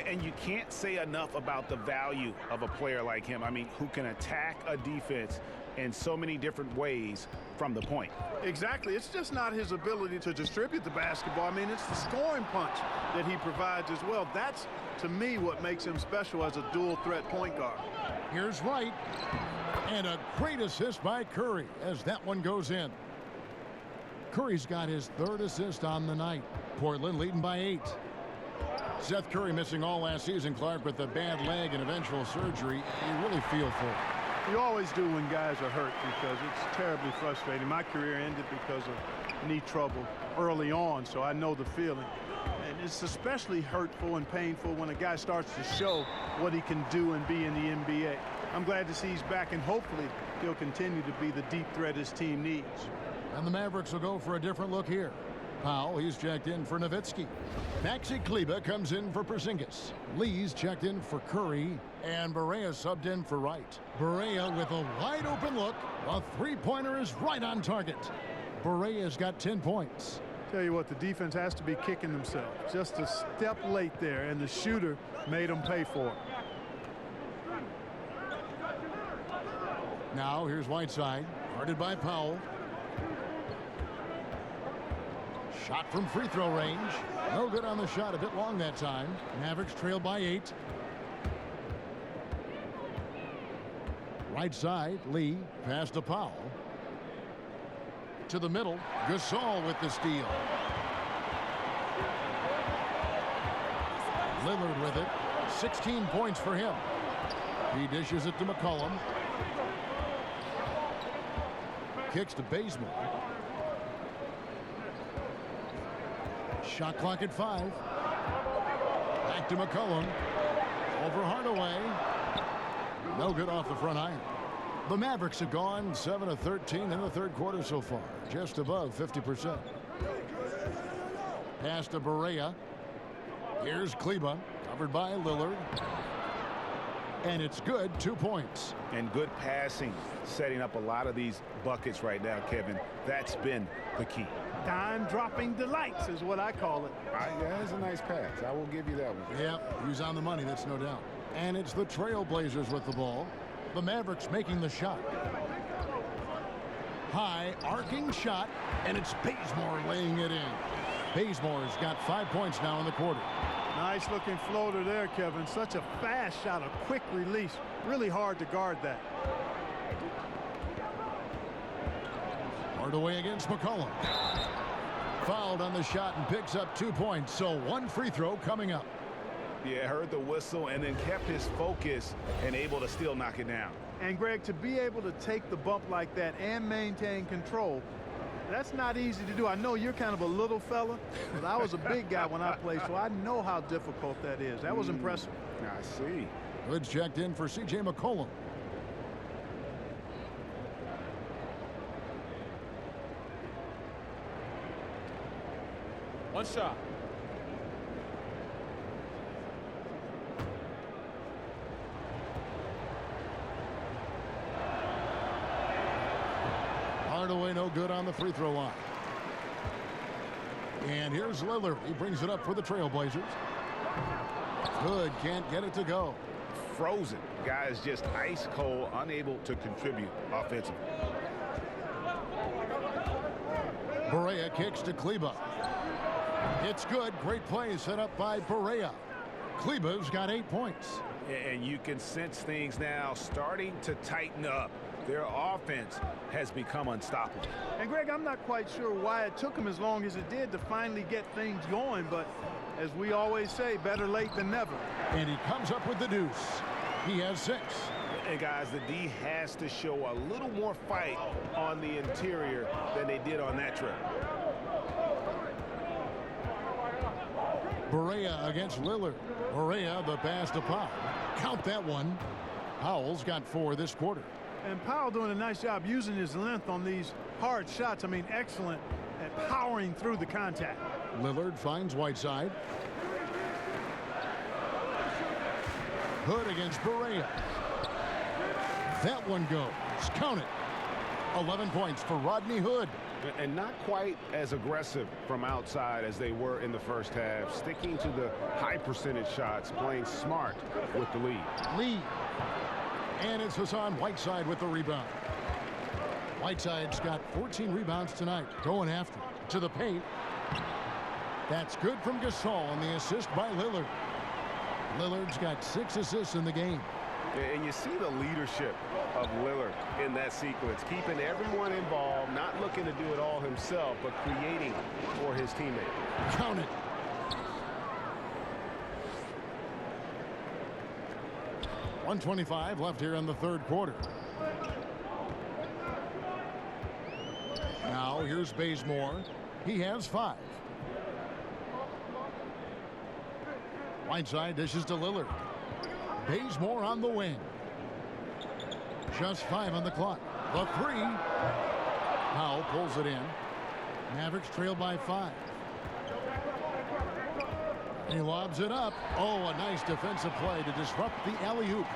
And you can't say enough about the value of a player like him. I mean, who can attack a defense in so many different ways from the point. Exactly. It's just not his ability to distribute the basketball. I mean, it's the scoring punch that he provides as well. That's, to me, what makes him special as a dual threat point guard. Here's Wright. And a great assist by Curry as that one goes in. Curry's got his 3rd assist on the night. Portland leading by 8. Seth Curry missing all last season, Clark, with a bad leg and eventual surgery. You really feel for him. You always do when guys are hurt because it's terribly frustrating. My career ended because of knee trouble early on, so I know the feeling. And it's especially hurtful and painful when a guy starts to show what he can do and be in the NBA. I'm glad to see he's back, and hopefully he'll continue to be the deep threat his team needs. And the Mavericks will go for a different look here. Powell, he's checked in for Nowitzki. Maxi Kleber comes in for Porzingis. Lee's checked in for Curry. And Barea subbed in for Wright. Barea with a wide open look. A three-pointer is right on target. Barea's got 10 points. Tell you what, the defense has to be kicking themselves. Just a step late there, and the shooter made them pay for it. Now here's Whiteside. Guarded by Powell. Shot from free throw range. No good on the shot. A bit long that time. Mavericks trail by 8. Right side, Lee. Pass to Powell. To the middle. Gasol with the steal. Lillard with it. 16 points for him. He dishes it to McCollum. Kicks to Bazemore. Shot clock at 5. Back to McCollum. Over Hardaway. No good off the front iron. The Mavericks have gone 7 of 13 in the third quarter so far. Just above 50%. Pass to Barea. Here's Kleber. Covered by Lillard. And it's good. 2 points. And good passing. Setting up a lot of these buckets right now, Kevin. That's been the key. Dime-dropping delights is what I call it. That's a nice pass. I will give you that one. Yep, he's on the money, that's no doubt. And it's the Trailblazers with the ball. The Mavericks making the shot. High, arcing shot, and it's Bazemore laying it in. Bazemore's got 5 points now in the quarter. Nice looking floater there, Kevin. Such a fast shot, a quick release. Really hard to guard that. Hardaway against McCollum. Fouled on the shot and picks up 2 points. So one free throw coming up. Yeah, heard the whistle and then kept his focus and able to still knock it down. And Greg, to be able to take the bump like that and maintain control, that's not easy to do. I know you're kind of a little fella, but I was a big guy when I played, so I know how difficult that is. That was impressive. I see. Goods checked in for C.J. McCollum. One shot. Hardaway no good on the free throw line. And here's Lillard. He brings it up for the Trailblazers. Good, can't get it to go. Frozen. Guys just ice cold, unable to contribute offensively. Barea kicks to Kleber. It's good. Great play set up by Barea. Kleber's got 8 points. And you can sense things now starting to tighten up. Their offense has become unstoppable. And Greg, I'm not quite sure why it took him as long as it did to finally get things going, but as we always say, better late than never. And he comes up with the deuce. He has 6. And guys, the D has to show a little more fight on the interior than they did on that trip. Barea against Lillard. Barea, the pass to Powell. Count that one. Powell's got 4 this quarter. And Powell doing a nice job using his length on these hard shots. I mean, excellent at powering through the contact. Lillard finds Whiteside. Hood against Barea. That one goes. Count it. 11 points for Rodney Hood. And not quite as aggressive from outside as they were in the first half. Sticking to the high percentage shots, playing smart with the lead. Lee. And it's Hassan Whiteside with the rebound. Whiteside's got 14 rebounds tonight. Going after it. To the paint. That's good from Gasol on the assist by Lillard. Lillard's got 6 assists in the game. And you see the leadership of Lillard in that sequence, keeping everyone involved, not looking to do it all himself, but creating for his teammate. Count it. .125 left here in the third quarter. Now here's Bazemore. He has 5. Whiteside dishes to Lillard. Bazemore on the wing. Just 5 on the clock. The 3. Powell pulls it in. Mavericks trail by 5. He lobs it up. Oh, a nice defensive play to disrupt the alley-oop.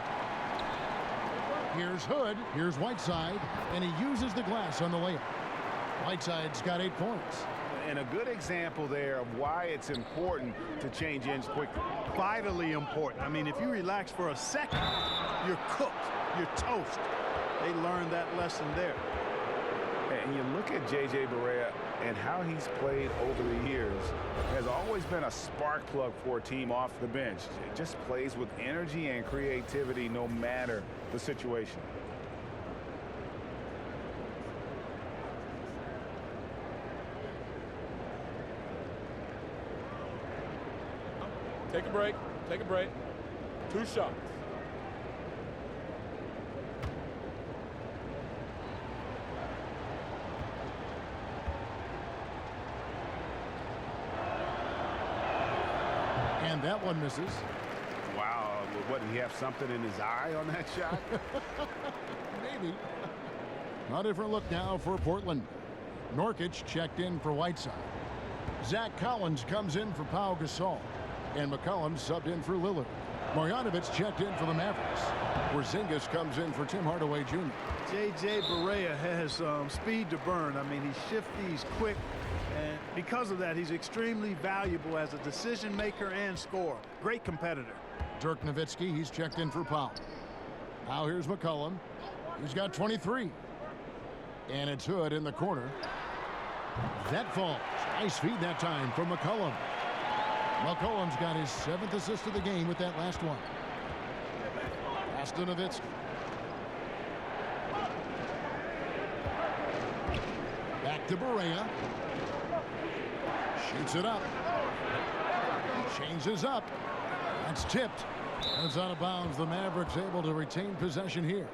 Here's Hood. Here's Whiteside. And he uses the glass on the layup. Whiteside's got 8 points. And a good example there of why it's important to change ends quickly. Vitally important. I mean, if you relax for a second, you're cooked. You're toast. They learned that lesson there. And you look at J.J. Barea and how he's played over the years, has always been a spark plug for a team off the bench. It just plays with energy and creativity no matter the situation. Take a break. Take a break. 2 shots. And that one misses. Wow. What, did he have something in his eye on that shot? Maybe. A different look now for Portland. Nurkic checked in for Whiteside. Zach Collins comes in for Pau Gasol. And McCollum subbed in for Lillard. Marjanovic checked in for the Mavericks. Porzingis comes in for Tim Hardaway Jr. J.J. Barea has speed to burn. I mean, he shifts these quick. And because of that, he's extremely valuable as a decision maker and scorer. Great competitor. Dirk Nowitzki, he's checked in for Powell. Now here's McCollum. He's got 23. And it's Hood in the corner. That falls. Nice feed that time from McCollum. McCollum's got his 7th assist of the game with that last one. Pass to Nowitzki. Back to Barea. Shoots it up. Changes up. That's tipped. It's out of bounds. The Mavericks able to retain possession here.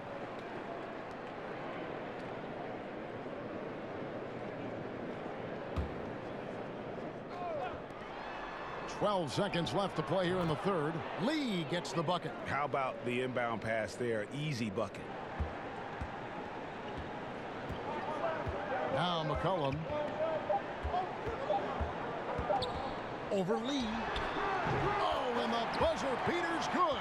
.12 seconds left to play here in the third. Lee gets the bucket. How about the inbound pass there? Easy bucket. Now McCollum. Over Lee. Oh, and the buzzer beater's good.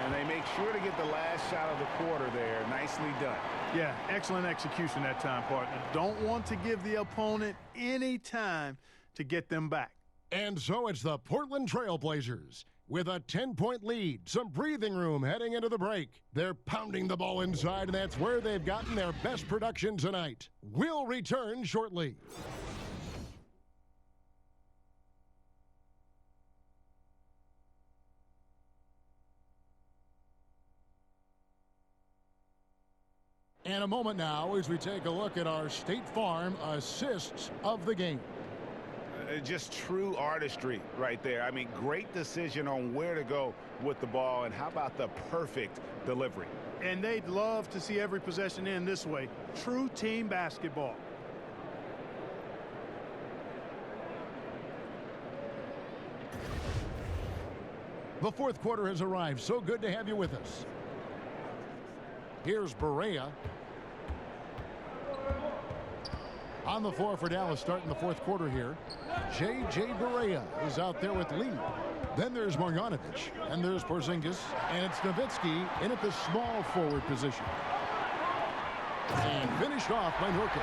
And they make sure to get the last shot of the quarter there. Nicely done. Yeah, excellent execution that time, partner. Don't want to give the opponent any time to get them back. And so it's the Portland Trailblazers with a 10-point lead, some breathing room heading into the break. They're pounding the ball inside, and that's where they've gotten their best production tonight. We'll return shortly. And a moment now as we take a look at our State Farm assists of the game. Just true artistry right there. I mean, great decision on where to go with the ball, and how about the perfect delivery? And they'd love to see every possession end this way. True team basketball. The fourth quarter has arrived. So good to have you with us. Here's Barea. On the floor for Dallas starting the fourth quarter here. J.J. Barea is out there with Lee. Then there's Marjanovic. And there's Porzingis. And it's Nowitzki in at the small forward position. And finished off by Nurkic.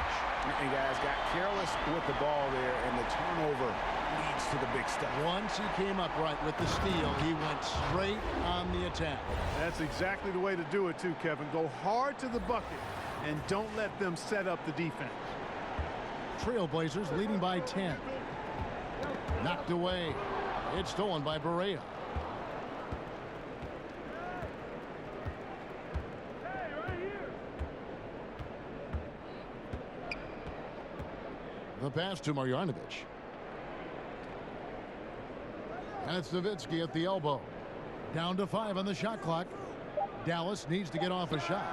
And guys got careless with the ball there, and the turnover leads to the big stuff. Once he came up right with the steal, he went straight on the attack. That's exactly the way to do it too, Kevin. Go hard to the bucket and don't let them set up the defense. Trailblazers leading by 10. Knocked away. It's stolen by Barea. The pass to Marjanovic. And it's Nowitzki at the elbow. Down to 5 on the shot clock. Dallas needs to get off a shot.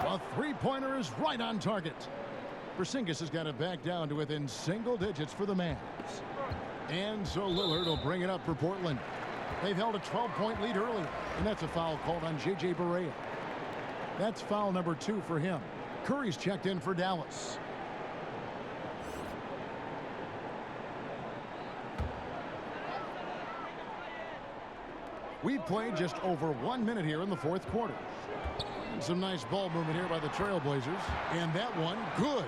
A three-pointer is right on target. Porzingis has got it back down to within single digits for the Mavs. And so Lillard will bring it up for Portland. They've held a 12-point lead earlier, and that's a foul called on J.J. Barea. That's foul number 2 for him. Curry's checked in for Dallas. We've played just over 1 minute here in the fourth quarter. And some nice ball movement here by the Trailblazers. And that one, good.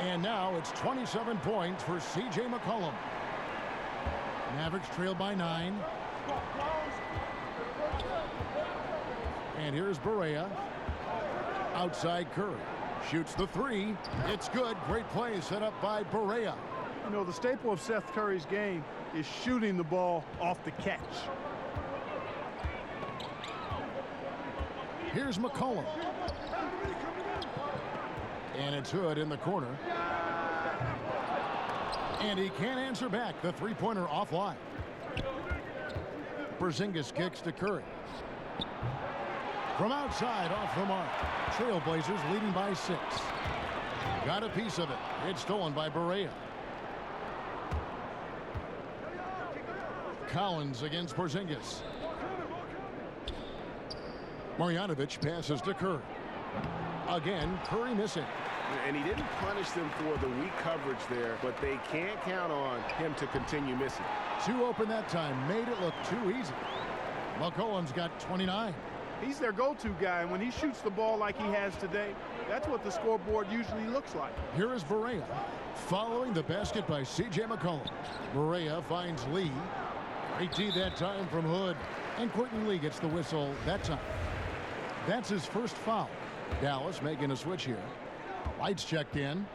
And now it's 27 points for C.J. McCollum. Mavericks trail by 9. And here's Barea. Outside Curry. Shoots the 3. It's good. Great play set up by Barea. You know, the staple of Seth Curry's game is shooting the ball off the catch. Here's McCollum. And it's Hood in the corner. And he can't answer back. The three-pointer offline. Porzingis kicks to Curry. From outside, off the mark. Trailblazers leading by 6. Got a piece of it. It's stolen by Barea. Collins against Porzingis. Marjanovic passes to Curry. Again, Curry missing. And he didn't punish them for the weak coverage there, but they can't count on him to continue missing. 2 open that time. Made it look too easy. McCollum's got 29. He's their go-to guy, and when he shoots the ball like he has today, that's what the scoreboard usually looks like. Here is Barea. Following the basket by C.J. McCollum. Barea finds Lee. Great D that time from Hood. And Quentin Lee gets the whistle that time. That's his first foul. Dallas making a switch here. Lights checked in.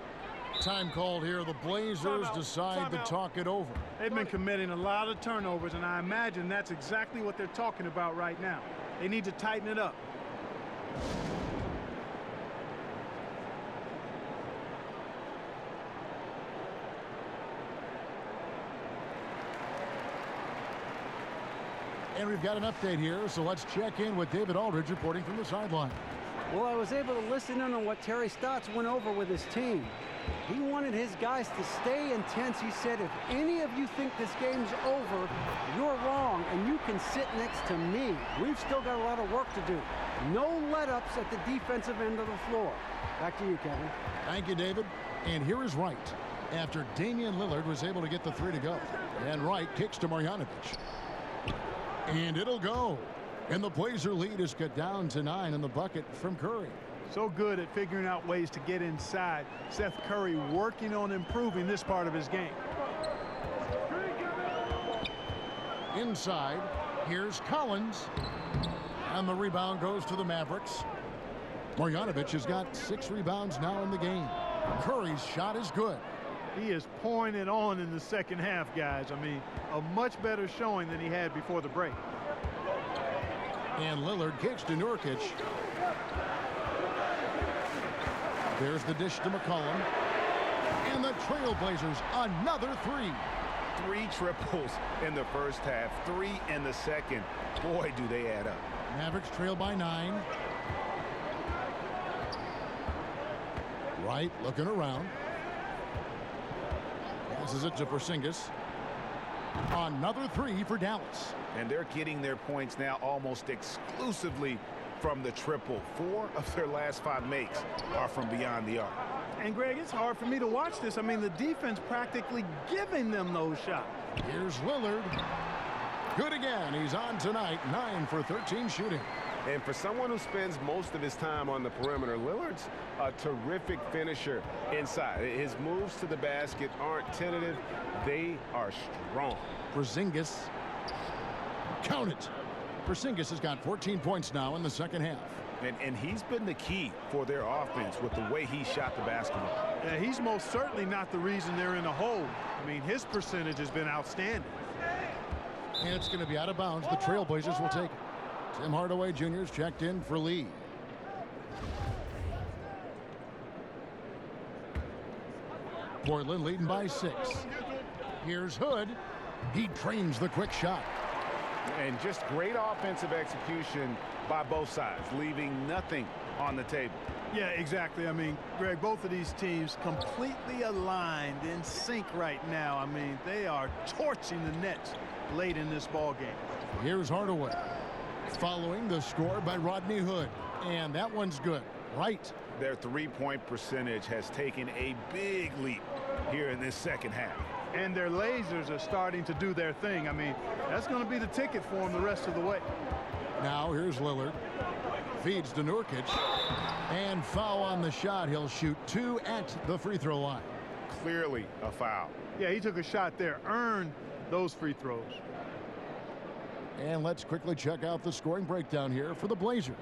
Time called here. The Blazers decide to talk it over. They've been committing a lot of turnovers, and I imagine that's exactly what they're talking about right now. They need to tighten it up. And we've got an update here, so let's check in with David Aldridge reporting from the sideline. Well, I was able to listen in on what Terry Stotts went over with his team. He wanted his guys to stay intense. He said, if any of you think this game's over, you're wrong, and you can sit next to me. We've still got a lot of work to do. No let-ups at the defensive end of the floor. Back to you, Kevin. Thank you, David. And here is Wright after Damian Lillard was able to get the 3 to go. And Wright kicks to Marjanovic. And it'll go. And the Blazer lead is cut down to 9 in the bucket from Curry. So good at figuring out ways to get inside. Seth Curry working on improving this part of his game. Inside, here's Collins. And the rebound goes to the Mavericks. Marjanovic has got 6 rebounds now in the game. Curry's shot is good. He is pouring it on in the second half, guys. I mean, a much better showing than he had before the break. And Lillard kicks to Nurkic. There's the dish to McCollum. And the Trailblazers, another three. 3 triples in the first half, 3 in the second. Boy, do they add up. Mavericks trail by 9. Wright looking around. Passes it to Porzingis. Another 3 for Dallas. And they're getting their points now almost exclusively from the triple. 4 of their last 5 makes are from beyond the arc. And, Greg, it's hard for me to watch this. I mean, the defense practically giving them those shots. Here's Lillard. Good again. He's on tonight. 9 for 13 shooting. And for someone who spends most of his time on the perimeter, Lillard's a terrific finisher inside. His moves to the basket aren't tentative. They are strong. Porzingis. Count it. Porzingis has got 14 points now in the second half. And he's been the key for their offense with the way he shot the basketball. Yeah, he's most certainly not the reason they're in the hole. I mean, his percentage has been outstanding. And it's going to be out of bounds. The Trailblazers will take it. Tim Hardaway Jr. is checked in for Lee. Portland leading by 6. Here's Hood. He drains the quick shot. And just great offensive execution by both sides, leaving nothing on the table. Yeah, exactly. I mean, Greg, both of these teams completely aligned, in sync right now. I mean, they are torching the Nets late in this ball game. Here's Hardaway. Following the score by Rodney Hood. And that one's good. Right. Their three-point percentage has taken a big leap here in this second half. And their lasers are starting to do their thing. I mean, that's going to be the ticket for them the rest of the way. Now here's Lillard. Feeds to Nurkic. And foul on the shot. He'll shoot 2 at the free throw line. Clearly a foul. Yeah, he took a shot there. Earned those free throws. And let's quickly check out the scoring breakdown here for the Blazers.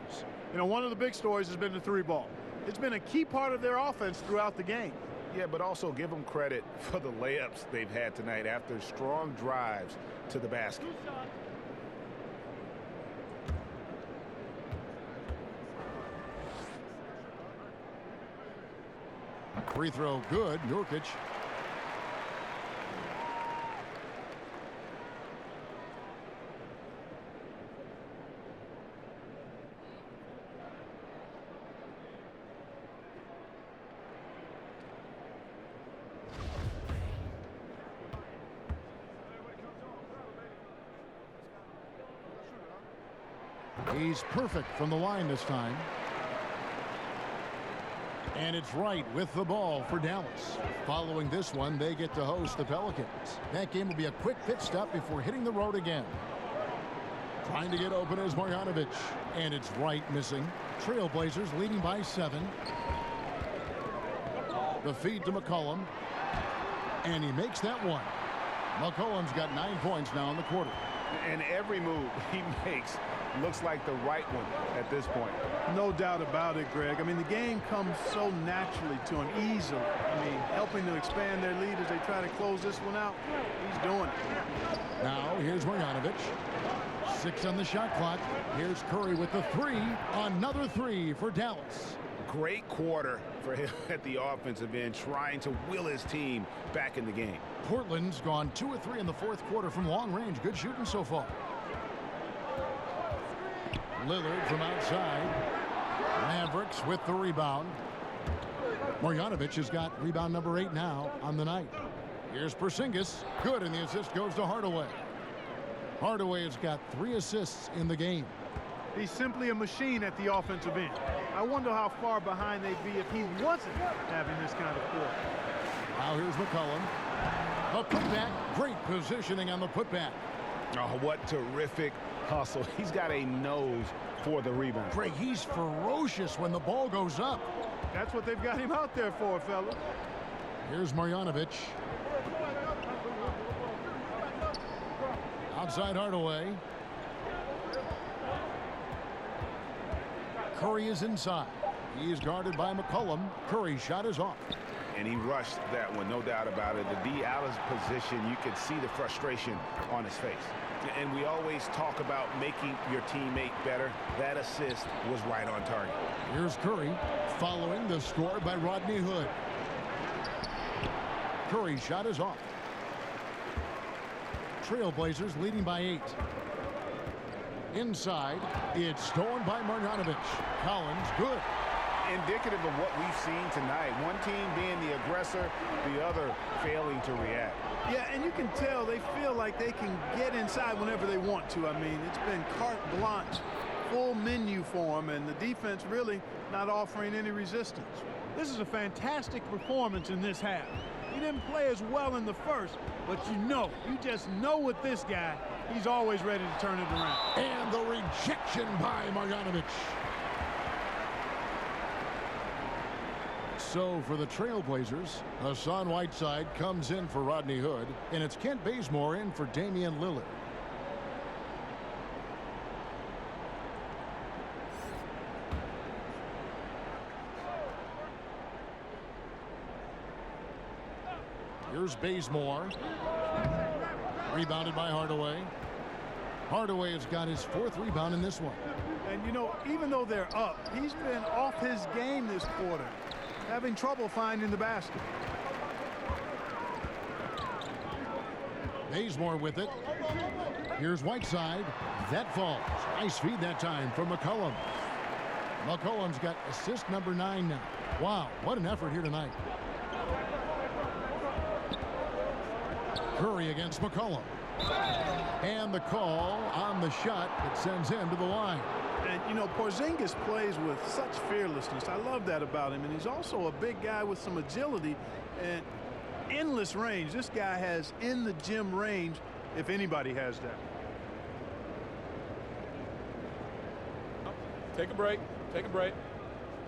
You know, one of the big stories has been the 3-ball. It's been a key part of their offense throughout the game. Yeah, but also give them credit for the layups they've had tonight after strong drives to the basket. Free throw good. Nurkic. He's perfect from the line this time. And it's right with the ball for Dallas. Following this one, they get to host the Pelicans. That game will be a quick pit stop before hitting the road again. Trying to get open is Marjanovic. And it's right missing. Trailblazers leading by 7. The feed to McCollum. And he makes that one. McCollum's got 9 points now in the quarter. And every move he makes looks like the right one at this point. No doubt about it, Greg. I mean, the game comes so naturally to him, easily. I mean, helping to expand their lead as they try to close this one out. He's doing it. Now, here's Marjanovic. 6 on the shot clock. Here's Curry with the 3. Another 3 for Dallas. Great quarter for him at the offensive end, trying to will his team back in the game. Portland's gone 2 of 3 in the fourth quarter from long range. Good shooting so far. Lillard from outside. Mavericks with the rebound. Marjanovic has got rebound number 8 now on the night. Here's Porzingis. Good, and the assist goes to Hardaway. Hardaway has got 3 assists in the game. He's simply a machine at the offensive end. I wonder how far behind they'd be if he wasn't having this kind of quarter. Now here's McCollum. A putback. Great positioning on the putback. Oh, what terrific hustle. He's got a nose for the rebound. Greg, he's ferocious when the ball goes up. That's what they've got him out there for, fella. Here's Marjanovic. Outside Hardaway. Curry is inside. He is guarded by McCollum. Curry's shot is off. And he rushed that one, no doubt about it. To be out of position, you could see the frustration on his face. And we always talk about making your teammate better. That assist was right on target. Here's Curry following the score by Rodney Hood. Curry's shot is off. Trailblazers leading by 8. Inside, it's stolen by Marjanovic. Collins, good. Indicative of what we've seen tonight. One team being the aggressor, the other failing to react. Yeah, and you can tell they feel like they can get inside whenever they want to. I mean, it's been carte blanche, full menu for them, and the defense really not offering any resistance. This is a fantastic performance in this half. He didn't play as well in the first, but you just know with this guy, he's always ready to turn it around. And the rejection by Marjanovic. So for the Trailblazers, Hassan Whiteside comes in for Rodney Hood, and it's Kent Bazemore in for Damian Lillard. Here's Bazemore. Rebounded by Hardaway. Hardaway has got his 4th rebound in this one. And, even though they're up, he's been off his game this quarter, having trouble finding the basket. Bazemore with it. Here's Whiteside. That falls. Nice feed that time from McCollum. McCollum's got assist number 9 now. Wow, what an effort here tonight. Curry against McCollum. And the call on the shot that sends him to the line. And, Porzingis plays with such fearlessness. I love that about him. And he's also a big guy with some agility and endless range. This guy has in the gym range, if anybody has that. Take a break. Take a break.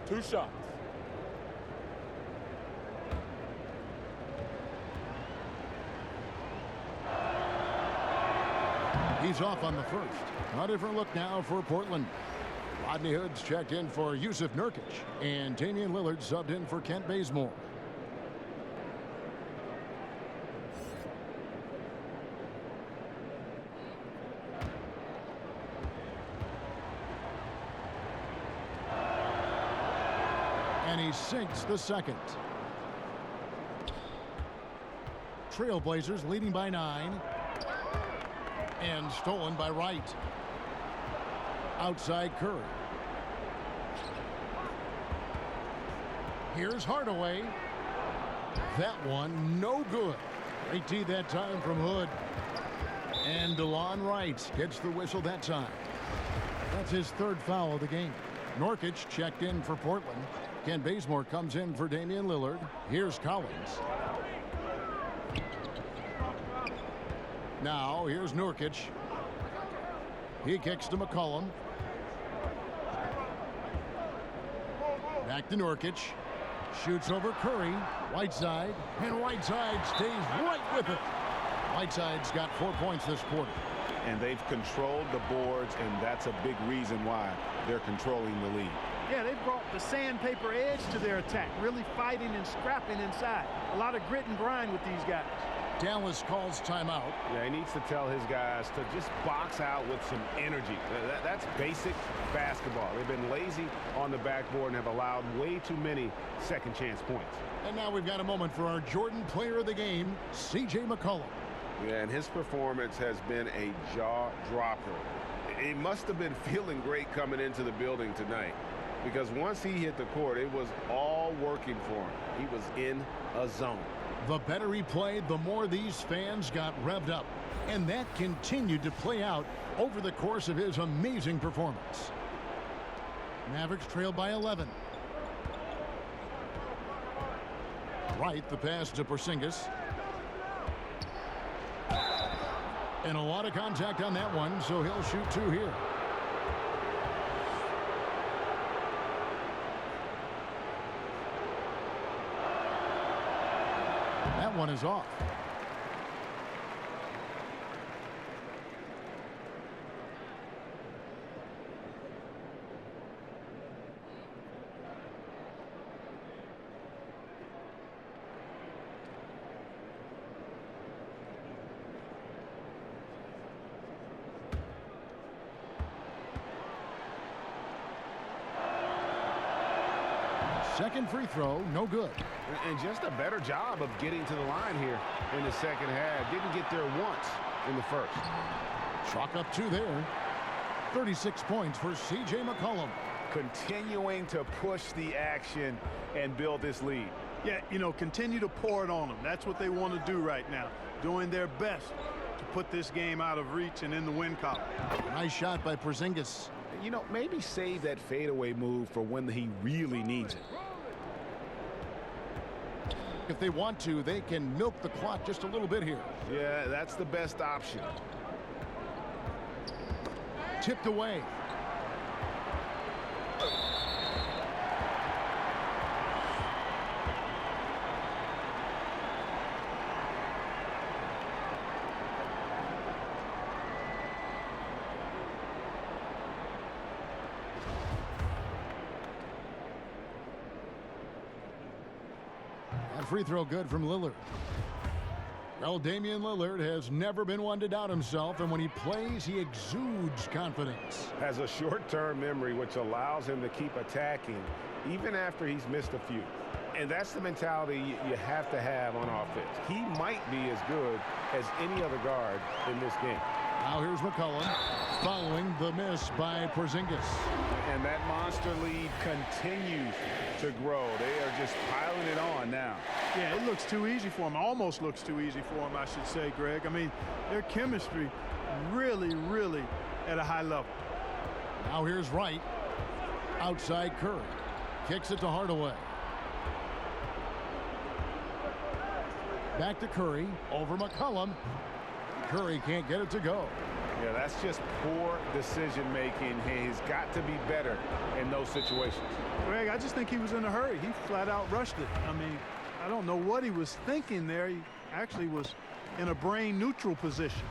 2 shots. He's off on the first. A different look now for Portland. Rodney Hood's checked in for Yusuf Nurkic, and Damian Lillard subbed in for Kent Bazemore. And he sinks the second. Trailblazers leading by 9. And stolen by Wright. Outside Curry. Here's Hardaway. That one no good. Great tee that time from Hood. And DeLon Wright gets the whistle that time. That's his 3rd foul of the game. Nurkic checked in for Portland. Kent Bazemore comes in for Damian Lillard. Here's Collins. Now, here's Nurkic. He kicks to McCollum. Back to Nurkic. Shoots over Curry. Whiteside. And Whiteside stays right with it. Whiteside's got 4 points this quarter. And they've controlled the boards, and that's a big reason why they're controlling the lead. Yeah, they've brought the sandpaper edge to their attack, really fighting and scrapping inside. A lot of grit and grind with these guys. Dallas calls timeout. Yeah, he needs to tell his guys to just box out with some energy. That's basic basketball. They've been lazy on the backboard and have allowed way too many second chance points. And now we've got a moment for our Jordan player of the game, C.J. McCollum. Yeah, and his performance has been a jaw dropper. He must have been feeling great coming into the building tonight, because once he hit the court, it was all working for him. He was in a zone. The better he played, the more these fans got revved up. And that continued to play out over the course of his amazing performance. Mavericks trail by 11. Right, the pass to Porzingis. And a lot of contact on that one, so he'll shoot 2 here. That one is off. Second free throw, no good. And just a better job of getting to the line here in the second half. Didn't get there once in the first. Chalk up 2 there. 36 points for C.J. McCollum. Continuing to push the action and build this lead. Yeah, you know, continue to pour it on them. That's what they want to do right now. Doing their best to put this game out of reach and in the win column. Nice shot by Porzingis. You know, maybe save that fadeaway move for when he really needs it. If they want to, they can milk the clock just a little bit here. Yeah, that's the best option. Tipped away. That free throw good from Lillard. Well, Damian Lillard has never been one to doubt himself, and when he plays, he exudes confidence. Has a short-term memory, which allows him to keep attacking even after he's missed a few. And that's the mentality you have to have on offense. He might be as good as any other guard in this game. Now here's McCollum following the miss by Porzingis. And that monster lead continues to grow. They are just piling it on now. Yeah, it looks too easy for him. Almost looks too easy for him, I should say, Greg. I mean, their chemistry really, really at a high level. Now here's Wright. Outside Curry. Kicks it to Hardaway. Back to Curry. Over McCollum. Curry can't get it to go. Yeah, that's just poor decision making. He's got to be better in those situations. Greg, I just think he was in a hurry. He flat out rushed it. I mean, I don't know what he was thinking there. He actually was in a brain neutral position.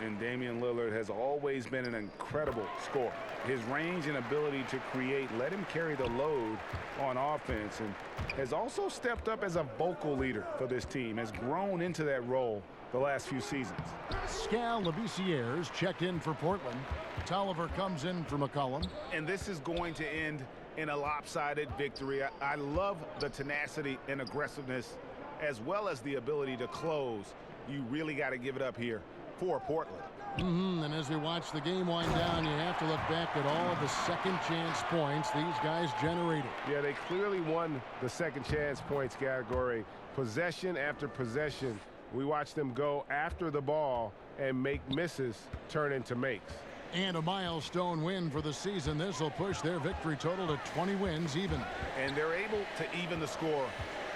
And Damian Lillard has always been an incredible scorer. His range and ability to create let him carry the load on offense, and has also stepped up as a vocal leader for this team, has grown into that role the last few seasons. Scal Labissières checked in for Portland. Tolliver comes in for McCollum. And this is going to end in a lopsided victory. I love the tenacity and aggressiveness, as well as the ability to close. You really got to give it up here for Portland. And as we watch the game wind down, you have to look back at all of the second chance points these guys generated. Yeah, they clearly won the second chance points category. Possession after possession, we watched them go after the ball and make misses turn into makes. And a milestone win for the season. This will push their victory total to 20 wins even. And they're able to even the score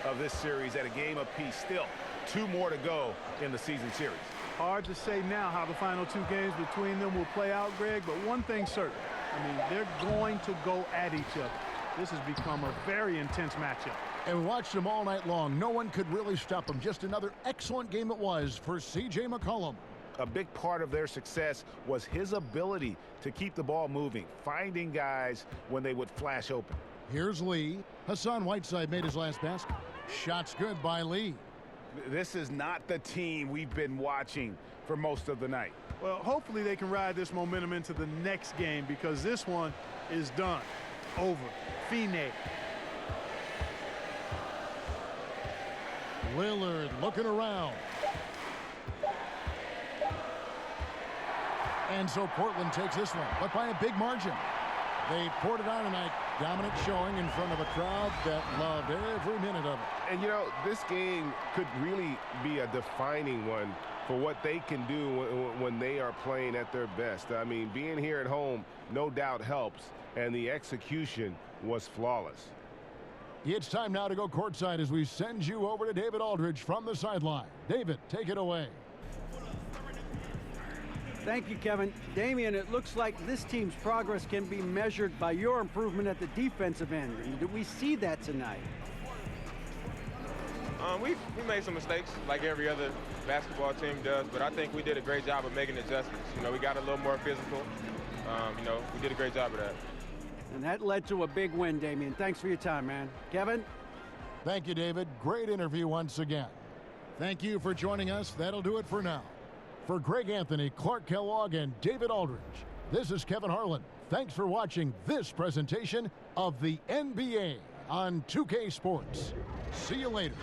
of this series at a game apiece. Still 2 more to go in the season series. Hard to say now how the final 2 games between them will play out, Greg, but one thing's certain. I mean, they're going to go at each other. This has become a very intense matchup. And we watched them all night long. No one could really stop them. Just another excellent game it was for C.J. McCollum. A big part of their success was his ability to keep the ball moving, finding guys when they would flash open. Here's Lee. Hassan Whiteside made his last basket. Shots good by Lee. This is not the team we've been watching for most of the night. Well, hopefully they can ride this momentum into the next game, because this one is done. Over. Fine. Lillard looking around. And so Portland takes this one, but by a big margin. They poured it on tonight. Dominant showing in front of a crowd that loved every minute of it. And, you know, this game could really be a defining one for what they can do when they are playing at their best. I mean, being here at home no doubt helps, and the execution was flawless. It's time now to go courtside as we send you over to David Aldridge from the sideline. David, take it away. Thank you, Kevin. Damian, it looks like this team's progress can be measured by your improvement at the defensive end. Did we see that tonight? We made some mistakes like every other basketball team does, but I think we did a great job of making adjustments. You know, we got a little more physical. You know, we did a great job of that. And that led to a big win, Damian. Thanks for your time, man. Kevin? Thank you, David. Great interview once again. Thank you for joining us. That'll do it for now. For Greg Anthony, Clark Kellogg, and David Aldridge, this is Kevin Harlan. Thanks for watching this presentation of the NBA. on 2K Sports. See you later.